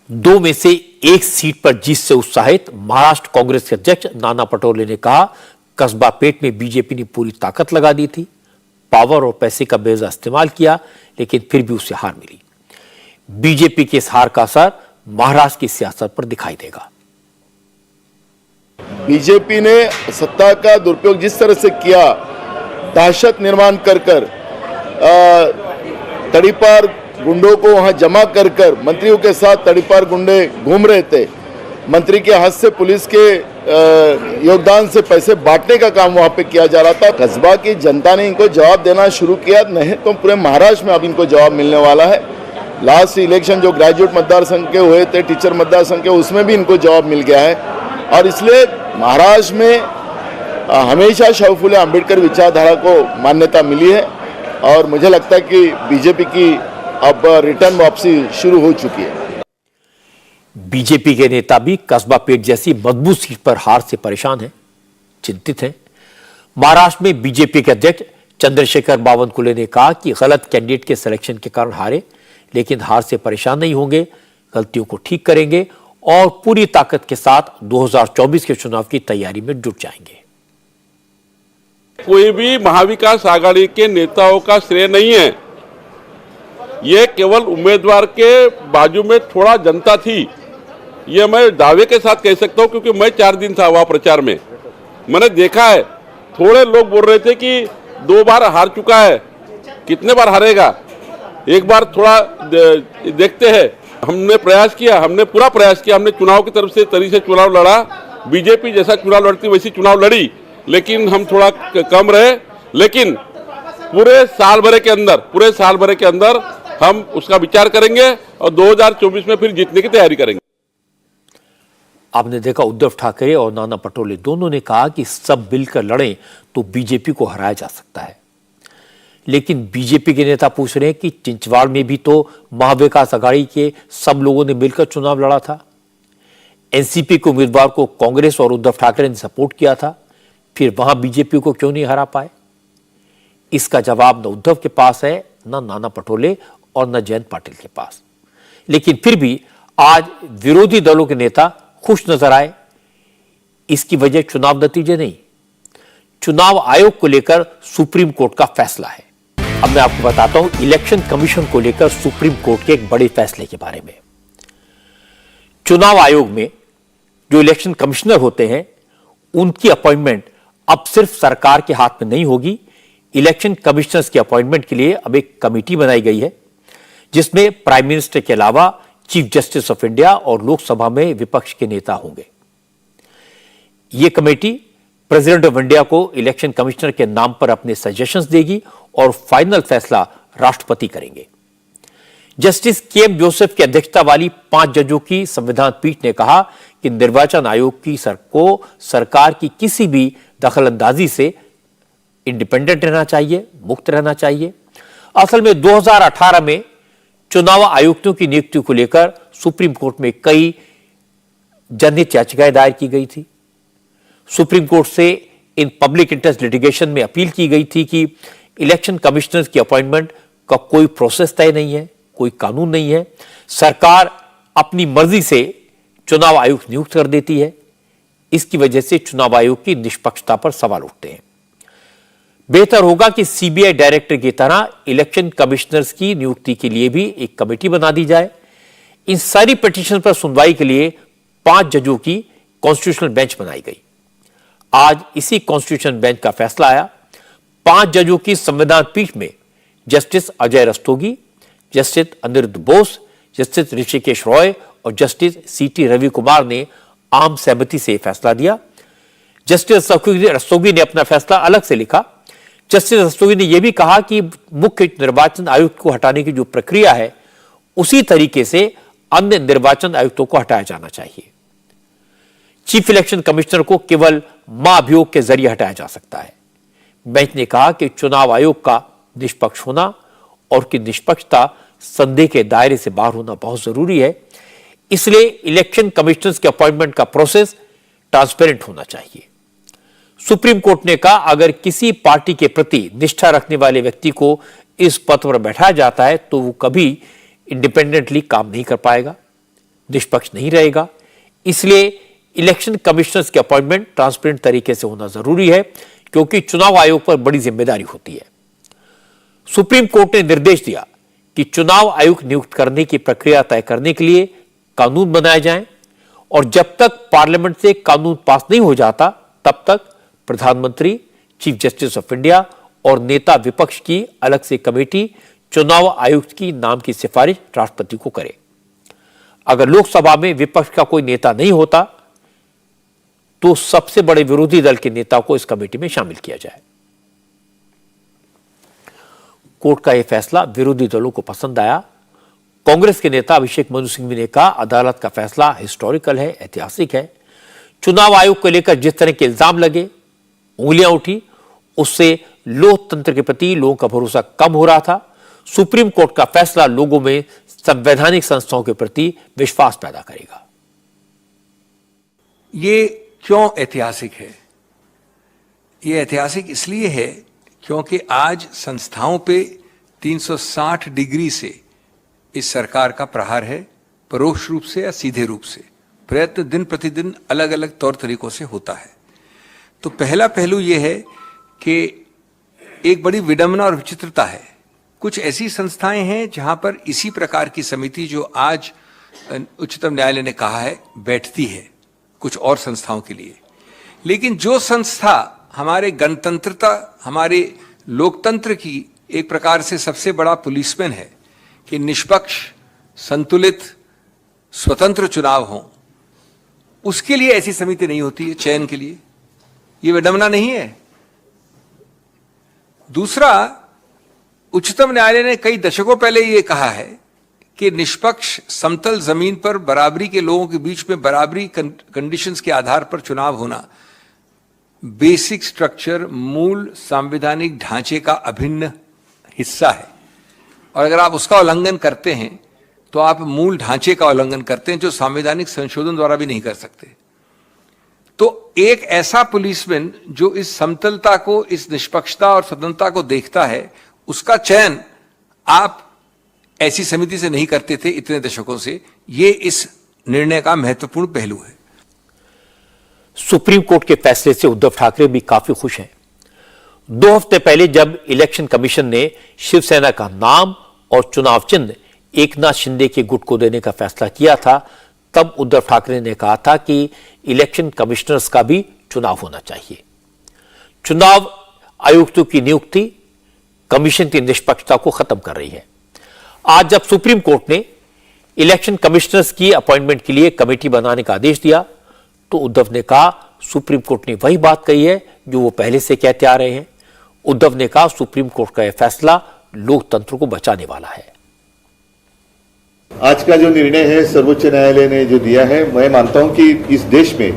2 में से 1 सीट पर जीत से उत्साहित महाराष्ट्र कांग्रेस के अध्यक्ष नाना पटोले ने कहा, कस्बापेट में बीजेपी ने पूरी ताकत लगा दी थी, पावर और पैसे का बेजा इस्तेमाल किया, लेकिन फिर भी उसे हार मिली। बीजेपी के इस हार का असर महाराष्ट्र की सियासत पर दिखाई देगा। बीजेपी ने सत्ता का दुरुपयोग जिस तरह से किया, दहशत निर्माण कर तड़ीपार गुंडों को वहां जमा कर मंत्रियों के साथ तड़ीपार गुंडे घूम रहे थे। मंत्री के हाथ से पुलिस के योगदान से पैसे बांटने का काम वहां पे किया जा रहा था। कस्बा की जनता ने इनको जवाब देना शुरू किया, नहीं तो पूरे महाराष्ट्र में अब इनको जवाब मिलने वाला है। लास्ट इलेक्शन जो ग्रेजुएट मतदार संघ के हुए थे, टीचर मतदार संघ के, उसमें भी इनको जवाब मिल गया है। और इसलिए महाराष्ट्र में हमेशा शाहू फुले अम्बेडकर विचारधारा को मान्यता मिली है, और मुझे लगता है कि बीजेपी की अब रिटर्न वापसी शुरू हो चुकी है। बीजेपी के नेता भी कस्बापेट जैसी मजबूत सीट पर हार से परेशान हैं, चिंतित हैं। महाराष्ट्र में बीजेपी के अध्यक्ष चंद्रशेखर बावनकुले ने कहा कि गलत कैंडिडेट के सिलेक्शन के कारण हारे, लेकिन हार से परेशान नहीं होंगे, गलतियों को ठीक करेंगे और पूरी ताकत के साथ 2024 के चुनाव की तैयारी में जुट जाएंगे। कोई भी महाविकास आघाड़ी के नेताओं का श्रेय नहीं है, ये केवल उम्मीदवार के बाजू में थोड़ा जनता थी, ये मैं दावे के साथ कह सकता हूं, क्योंकि मैं 4 दिन था वहां प्रचार में। मैंने देखा है, थोड़े लोग बोल रहे थे कि 2 बार हार चुका है, कितने बार हारेगा, एक बार थोड़ा देखते हैं। हमने प्रयास किया, हमने पूरा प्रयास किया, हमने चुनाव की तरफ से तरीके से चुनाव लड़ा, बीजेपी जैसा चुनाव लड़ती वैसी चुनाव लड़ी, लेकिन हम थोड़ा कम रहे। लेकिन पूरे साल भर के अंदर हम उसका विचार करेंगे और 2024 में फिर जीतने की तैयारी करेंगे। आपने देखा, उद्धव ठाकरे और नाना पटोले दोनों ने कहा कि सब मिलकर लड़ें तो बीजेपी को हराया जा सकता है। लेकिन बीजेपी के नेता पूछ रहे हैं कि छिंदवाड़ा में भी तो महाविकास अघाड़ी के सब लोगों ने मिलकर चुनाव लड़ा था, एनसीपी के उम्मीदवार को कांग्रेस और उद्धव ठाकरे ने सपोर्ट किया था, फिर वहां बीजेपी को क्यों नहीं हरा पाए? इसका जवाब न उद्धव के पास है, न नाना पटोले और न जयंत पाटिल के पास। लेकिन फिर भी आज विरोधी दलों के नेता खुश नजर आए। इसकी वजह चुनाव नतीजे नहीं, चुनाव आयोग को लेकर सुप्रीम कोर्ट का फैसला है। अब मैं आपको बताता हूं इलेक्शन कमीशन को लेकर सुप्रीम कोर्ट के एक बड़े फैसले के बारे में। चुनाव आयोग में जो इलेक्शन कमिश्नर होते हैं उनकी अपॉइंटमेंट अब सिर्फ सरकार के हाथ में नहीं होगी। इलेक्शन कमिश्नर्स की अपॉइंटमेंट के लिए अब एक कमेटी बनाई गई है जिसमें प्राइम मिनिस्टर के अलावा चीफ जस्टिस ऑफ इंडिया और लोकसभा में विपक्ष के नेता होंगे। यह कमेटी प्रेसिडेंट ऑफ इंडिया को इलेक्शन कमिश्नर के नाम पर अपने सजेशंस देगी और फाइनल फैसला राष्ट्रपति करेंगे। Justice KM. जोसेफ की अध्यक्षता वाली 5 जजों की संविधान पीठ ने कहा कि निर्वाचन आयोग की सरकार की किसी भी दखलंदाजी से इंडिपेंडेंट रहना चाहिए, मुक्त रहना चाहिए। असल में 2018 में चुनाव आयुक्तों की नियुक्ति को लेकर सुप्रीम कोर्ट में कई जनहित याचिकाएं दायर की गई थी। सुप्रीम कोर्ट से इन पब्लिक इंटरेस्ट लिटिगेशन में अपील की गई थी कि इलेक्शन कमिश्नर्स की अपॉइंटमेंट का कोई प्रोसेस तय नहीं है, कोई कानून नहीं है, सरकार अपनी मर्जी से चुनाव आयुक्त नियुक्त कर देती है। इसकी वजह से चुनाव आयोग की निष्पक्षता पर सवाल उठते हैं। बेहतर होगा कि सीबीआई डायरेक्टर की तरह इलेक्शन कमिश्नर्स की नियुक्ति के लिए भी एक कमेटी बना दी जाए। इन सारी पिटीशन पर सुनवाई के लिए 5 जजों की कॉन्स्टिट्यूशनल बेंच बनाई गई। आज इसी कॉन्स्टिट्यूशन बेंच का फैसला आया। 5 जजों की संविधान पीठ में justice Ajay Rastogi, justice Aniruddha Bose, justice Hrishikesh Roy और जस्टिस सीटी रवि कुमार ने आम सहमति से फैसला दिया। जस्टिस रस्तोगी ने अपना फैसला अलग से लिखा। जस्टिस रस्तोगी ने यह भी कहा कि मुख्य निर्वाचन आयुक्त को हटाने की जो प्रक्रिया है उसी तरीके से अन्य निर्वाचन आयुक्तों को हटाया जाना चाहिए। चीफ इलेक्शन कमिश्नर को केवल महाभियोग के जरिए हटाया जा सकता है। बेंच ने कहा कि चुनाव आयोग का निष्पक्ष होना और की निष्पक्षता संदेह के दायरे से बाहर होना बहुत जरूरी है। इसलिए इलेक्शन कमिश्नर्स के अपॉइंटमेंट का प्रोसेस ट्रांसपेरेंट होना चाहिए। सुप्रीम कोर्ट ने कहा अगर किसी पार्टी के प्रति निष्ठा रखने वाले व्यक्ति को इस पद पर बैठाया जाता है तो वो कभी इंडिपेंडेंटली काम नहीं कर पाएगा, निष्पक्ष नहीं रहेगा। इसलिए इलेक्शन कमिश्नर्स के अपॉइंटमेंट ट्रांसपेरेंट तरीके से होना जरूरी है क्योंकि चुनाव आयोग पर बड़ी जिम्मेदारी होती है। सुप्रीम कोर्ट ने निर्देश दिया कि चुनाव आयुक्त नियुक्त करने की प्रक्रिया तय करने के लिए कानून बनाए जाएं और जब तक पार्लियामेंट से कानून पास नहीं हो जाता तब तक प्रधानमंत्री, चीफ जस्टिस ऑफ इंडिया और नेता विपक्ष की अलग से कमेटी चुनाव आयुक्त की नाम की सिफारिश राष्ट्रपति को करे। अगर लोकसभा में विपक्ष का कोई नेता नहीं होता तो सबसे बड़े विरोधी दल के नेता को इस कमेटी में शामिल किया जाए। कोर्ट का यह फैसला विरोधी दलों को पसंद आया। कांग्रेस के नेता अभिषेक मनु सिंघवी ने कहा अदालत का फैसला हिस्टोरिकल है, ऐतिहासिक है। चुनाव आयोग को लेकर जिस तरह के इल्जाम लगे, उंगलियां उठी, उससे लोकतंत्र के प्रति लोगों का भरोसा कम हो रहा था। सुप्रीम कोर्ट का फैसला लोगों में संवैधानिक संस्थाओं के प्रति विश्वास पैदा करेगा। ये क्यों ऐतिहासिक है? ये ऐतिहासिक इसलिए है क्योंकि आज संस्थाओं पे 360 डिग्री से इस सरकार का प्रहार है, परोक्ष रूप से या सीधे रूप से। प्रयत्न दिन प्रतिदिन अलग अलग तौर तरीकों से होता है। तो पहला पहलू यह है कि एक बड़ी विडंबना और विचित्रता है। कुछ ऐसी संस्थाएं हैं जहां पर इसी प्रकार की समिति जो आज उच्चतम न्यायालय ने कहा है बैठती है कुछ और संस्थाओं के लिए, लेकिन जो संस्था हमारे गणतंत्रता, हमारे लोकतंत्र की एक प्रकार से सबसे बड़ा पुलिसमैन है कि निष्पक्ष, संतुलित, स्वतंत्र चुनाव हों, उसके लिए ऐसी समिति नहीं होती है चयन के लिए। ये विडंबना नहीं है। दूसरा, उच्चतम न्यायालय ने कई दशकों पहले ये कहा है कि निष्पक्ष समतल जमीन पर बराबरी के लोगों के बीच में बराबरी कंडीशंस के आधार पर चुनाव होना बेसिक स्ट्रक्चर, मूल संवैधानिक ढांचे का अभिन्न हिस्सा है। और अगर आप उसका उल्लंघन करते हैं तो आप मूल ढांचे का उल्लंघन करते हैं जो संवैधानिक संशोधन द्वारा भी नहीं कर सकते। तो एक ऐसा पुलिसमैन जो इस समतलता को, इस निष्पक्षता और स्वतंत्रता को देखता है, उसका चयन आप ऐसी समिति से नहीं करते थे इतने दशकों से। ये इस निर्णय का महत्वपूर्ण पहलू है। सुप्रीम कोर्ट के फैसले से उद्धव ठाकरे भी काफी खुश हैं। 2 हफ्ते पहले जब इलेक्शन कमीशन ने शिवसेना का नाम और चुनाव चिन्ह एकनाथ शिंदे के गुट को देने का फैसला किया था, तब उद्धव ठाकरे ने कहा था कि इलेक्शन कमिश्नर्स का भी चुनाव होना चाहिए। चुनाव आयुक्तों की नियुक्ति कमीशन की निष्पक्षता को खत्म कर रही है। आज जब सुप्रीम कोर्ट ने इलेक्शन कमिश्नर्स की अपॉइंटमेंट के लिए कमेटी बनाने का आदेश दिया, तो उद्धव ने कहा सुप्रीम कोर्ट ने वही बात कही है जो वो पहले से कहते आ रहे हैं। उद्धव ने कहा सुप्रीम कोर्ट का यह फैसला लोकतंत्र को बचाने वाला है। आज का जो निर्णय है सर्वोच्च न्यायालय ने जो दिया है, मैं मानता हूं कि इस देश में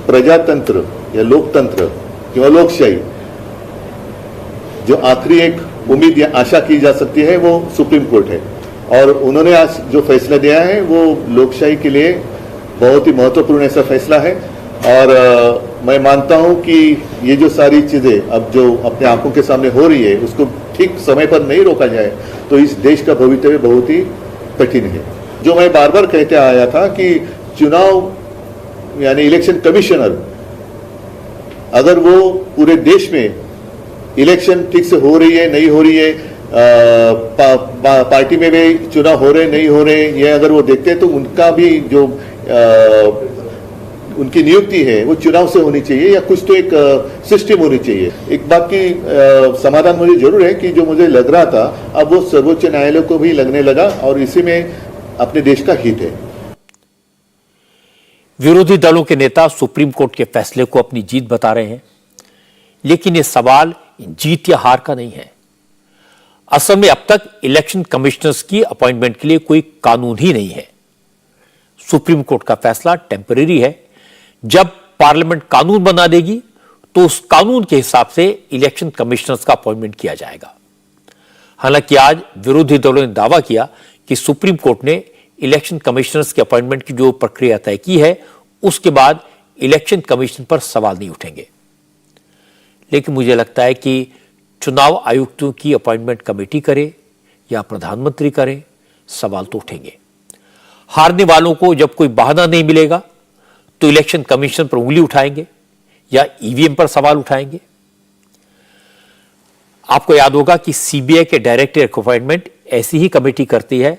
प्रजातंत्र या लोकतंत्र या लोकशाही जो आखिरी एक उम्मीद या आशा की जा सकती है वो सुप्रीम कोर्ट है, और उन्होंने आज जो फैसला दिया है वो लोकशाही के लिए बहुत ही महत्वपूर्ण ऐसा फैसला है। और मैं मानता हूं कि ये जो सारी चीजें अब जो अपने आंखों के सामने हो रही है उसको ठीक समय पर नहीं रोका जाए तो इस देश का भविष्य बहुत ही कठिन है। जो मैं बार बार कहते आया था कि चुनाव यानी इलेक्शन कमिश्नर अगर वो पूरे देश में इलेक्शन ठीक से हो रही है नहीं हो रही है, पार्टी में भी चुनाव हो रहे नहीं हो रहे, ये अगर वो देखते हैं तो उनका भी जो उनकी नियुक्ति है वो चुनाव से होनी चाहिए या कुछ तो एक सिस्टम होनी चाहिए। एक बात की समाधान मुझे जरूर है कि जो मुझे लग रहा था अब वो सर्वोच्च न्यायालय को भी लगने लगा और इसी में अपने देश का हित है। विरोधी दलों के नेता सुप्रीम कोर्ट के फैसले को अपनी जीत बता रहे हैं, लेकिन यह सवाल जीत या हार का नहीं है। असल में अब तक इलेक्शन कमिश्नर्स की अपॉइंटमेंट के लिए कोई कानून ही नहीं है। सुप्रीम कोर्ट का फैसला टेम्परेरी है। जब पार्लियामेंट कानून बना देगी तो उस कानून के हिसाब से इलेक्शन कमिश्नर्स का अपॉइंटमेंट किया जाएगा। हालांकि आज विरोधी दलों ने दावा किया कि सुप्रीम कोर्ट ने इलेक्शन कमिश्नर्स के अपॉइंटमेंट की जो प्रक्रिया तय की है उसके बाद इलेक्शन कमीशन पर सवाल नहीं उठेंगे। लेकिन मुझे लगता है कि चुनाव आयुक्तों की अपॉइंटमेंट कमेटी करे या प्रधानमंत्री करे, सवाल तो उठेंगे। हारने वालों को जब कोई बहाना नहीं मिलेगा तो इलेक्शन कमीशन पर उंगली उठाएंगे या ईवीएम पर सवाल उठाएंगे। आपको याद होगा कि सीबीआई के डायरेक्टर अपॉइंटमेंट ऐसी ही कमेटी करती है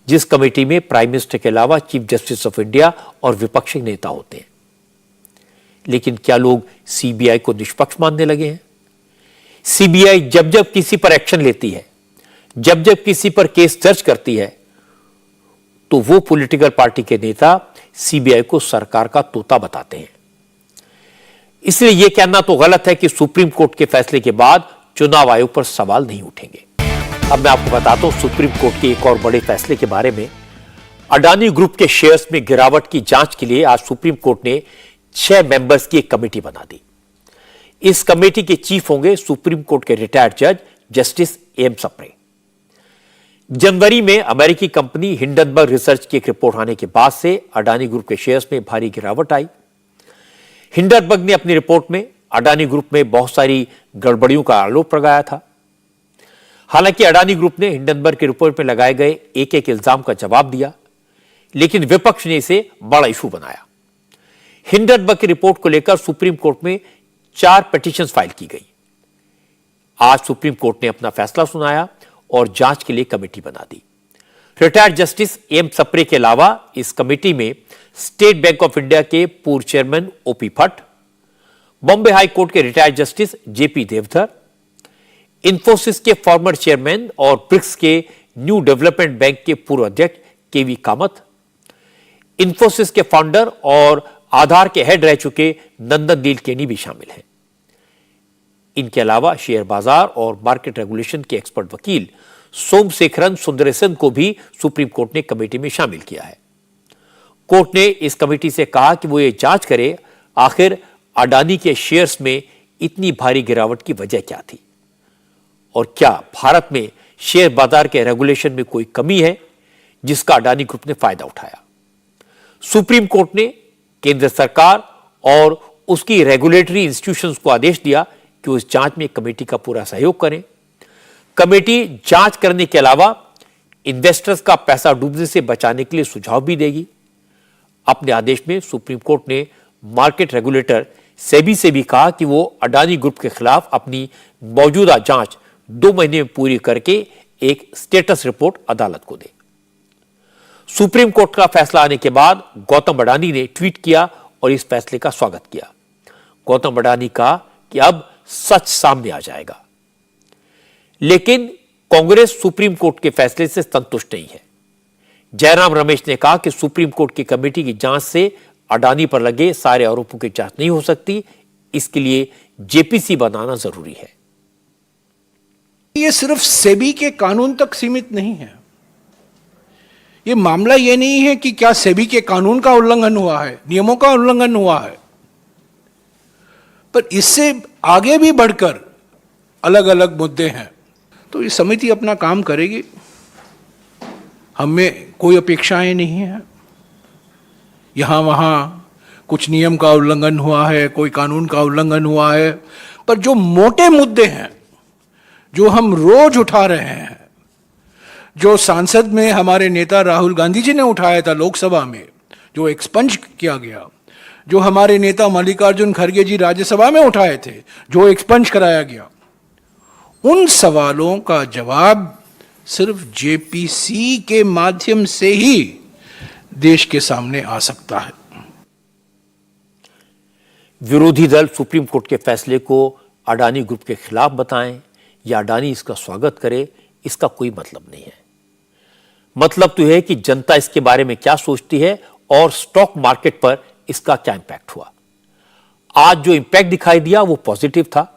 जिस कमेटी में प्राइम मिनिस्टर के अलावा चीफ जस्टिस ऑफ इंडिया और विपक्षी नेता होते हैं। लेकिन क्या लोग सीबीआई को निष्पक्ष मानने लगे हैं? सीबीआई जब जब किसी पर एक्शन लेती है, जब जब किसी पर केस दर्ज करती है, तो वो पॉलिटिकल पार्टी के नेता सीबीआई को सरकार का तोता बताते हैं। इसलिए यह कहना तो गलत है कि सुप्रीम कोर्ट के फैसले के बाद चुनाव आयोग पर सवाल नहीं उठेंगे। अब मैं आपको बताता हूं सुप्रीम कोर्ट के एक और बड़े फैसले के बारे में। अडानी ग्रुप के शेयर्स में गिरावट की जांच के लिए आज सुप्रीम कोर्ट ने 6 मेंबर्स की एक कमेटी बना दी। इस कमेटी के चीफ होंगे सुप्रीम कोर्ट के रिटायर्ड जज जस्टिस एम सप्रे। जनवरी में अमेरिकी कंपनी हिंडनबर्ग रिसर्च की एक रिपोर्ट आने के बाद से अडानी ग्रुप के शेयर्स में भारी गिरावट आई। हिंडनबर्ग ने अपनी रिपोर्ट में अडानी ग्रुप में बहुत सारी गड़बड़ियों का आरोप लगाया था। हालांकि अडानी ग्रुप ने हिंडनबर्ग की रिपोर्ट में लगाए गए एक एक इल्जाम का जवाब दिया, लेकिन विपक्ष ने इसे बड़ा इशू बनाया। हिंडनबर्ग की रिपोर्ट को लेकर सुप्रीम कोर्ट में 4 पिटीशन फाइल की गई। आज सुप्रीम कोर्ट ने अपना फैसला सुनाया और जांच के लिए कमेटी बना दी। रिटायर्ड जस्टिस एम सप्रे के अलावा इस कमेटी में स्टेट बैंक ऑफ इंडिया के पूर्व chairman OP Bhatt, Bombay high court के retired justice JP Deodhar, Infosys के फॉर्मर चेयरमैन और ब्रिक्स के न्यू डेवलपमेंट बैंक के पूर्व अध्यक्ष केवी कामत, इंफोसिस के फाउंडर और आधार के हेड रह चुके नंदन नीलकेनी भी शामिल हैं। इनके अलावा शेयर बाजार और मार्केट रेगुलेशन के एक्सपर्ट वकील सोमशेखरन सुंदरेसन को भी सुप्रीम कोर्ट ने कमेटी में शामिल किया है। कोर्ट ने इस कमेटी से कहा कि वो ये जांच करे आखिर अडानी के शेयर्स में इतनी भारी गिरावट की वजह क्या थी और क्या भारत में शेयर बाजार के रेगुलेशन में कोई कमी है जिसका अडानी ग्रुप ने फायदा उठाया। सुप्रीम कोर्ट ने केंद्र सरकार और उसकी रेगुलेटरी इंस्टीट्यूशंस को आदेश दिया कि उस जांच में कमेटी का पूरा सहयोग करें। कमेटी जांच करने के अलावा इन्वेस्टर्स का पैसा डूबने से बचाने के लिए सुझाव भी देगी। अपने आदेश में सुप्रीम कोर्ट ने मार्केट रेगुलेटर सेबी से भी कहा कि वो अडानी ग्रुप के खिलाफ अपनी मौजूदा जांच 2 महीने में पूरी करके एक स्टेटस रिपोर्ट अदालत को दे। सुप्रीम कोर्ट का फैसला आने के बाद गौतम अडानी ने ट्वीट किया और इस फैसले का स्वागत किया। गौतम अडानी कहा कि अब सच सामने आ जाएगा। लेकिन कांग्रेस सुप्रीम कोर्ट के फैसले से संतुष्ट नहीं है। जयराम रमेश ने कहा कि सुप्रीम कोर्ट की कमेटी की जांच से अडानी पर लगे सारे आरोपों की जांच नहीं हो सकती, इसके लिए जेपीसी बनाना जरूरी है। ये सिर्फ सेबी के कानून तक सीमित नहीं है। ये मामला ये नहीं है कि क्या सेबी के कानून का उल्लंघन हुआ है, नियमों का उल्लंघन हुआ है, पर इससे आगे भी बढ़कर अलग अलग मुद्दे हैं। तो ये समिति अपना काम करेगी, हमें कोई अपेक्षाएं नहीं है। यहाँ वहाँ कुछ नियम का उल्लंघन हुआ है, कोई कानून का उल्लंघन हुआ है, पर जो मोटे मुद्दे हैं जो हम रोज उठा रहे हैं, जो सांसद में हमारे नेता राहुल गांधी जी ने उठाया था लोकसभा में, जो एक्सपंज किया गया, जो हमारे नेता मल्लिकार्जुन खड़गे जी राज्यसभा में उठाए थे, जो एक्सपंज कराया गया, उन सवालों का जवाब सिर्फ जेपीसी के माध्यम से ही देश के सामने आ सकता है। विरोधी दल सुप्रीम कोर्ट के फैसले को अडानी ग्रुप के खिलाफ बताएं या अडानी इसका स्वागत करे, इसका कोई मतलब नहीं है। मतलब तो यह है कि जनता इसके बारे में क्या सोचती है और स्टॉक मार्केट पर इसका क्या इंपैक्ट हुआ। आज जो इंपैक्ट दिखाई दिया वो पॉजिटिव था।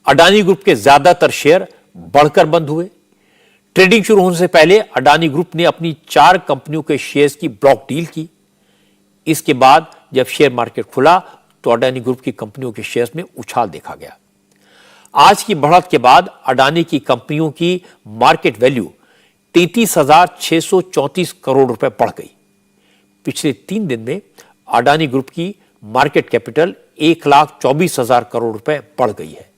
अडानी ग्रुप के ज्यादातर शेयर बढ़कर बंद हुए। ट्रेडिंग शुरू होने से पहले अडानी ग्रुप ने अपनी 4 कंपनियों के शेयर्स की ब्लॉक डील की। इसके बाद जब शेयर मार्केट खुला तो अडानी ग्रुप की कंपनियों के शेयर्स में उछाल देखा गया। आज की बढ़त के बाद अडानी की कंपनियों की मार्केट वैल्यू 33,634 करोड़ रुपए बढ़ गई। पिछले 3 दिन में अडानी ग्रुप की मार्केट कैपिटल 1,24,000 करोड़ रुपए बढ़ गई है।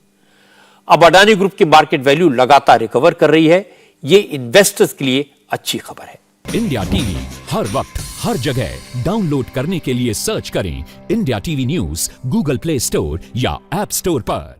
अब अडानी ग्रुप की मार्केट वैल्यू लगातार रिकवर कर रही है। ये इन्वेस्टर्स के लिए अच्छी खबर है। इंडिया टीवी हर वक्त हर जगह डाउनलोड करने के लिए सर्च करें India TV news Google play store या ऐप स्टोर पर।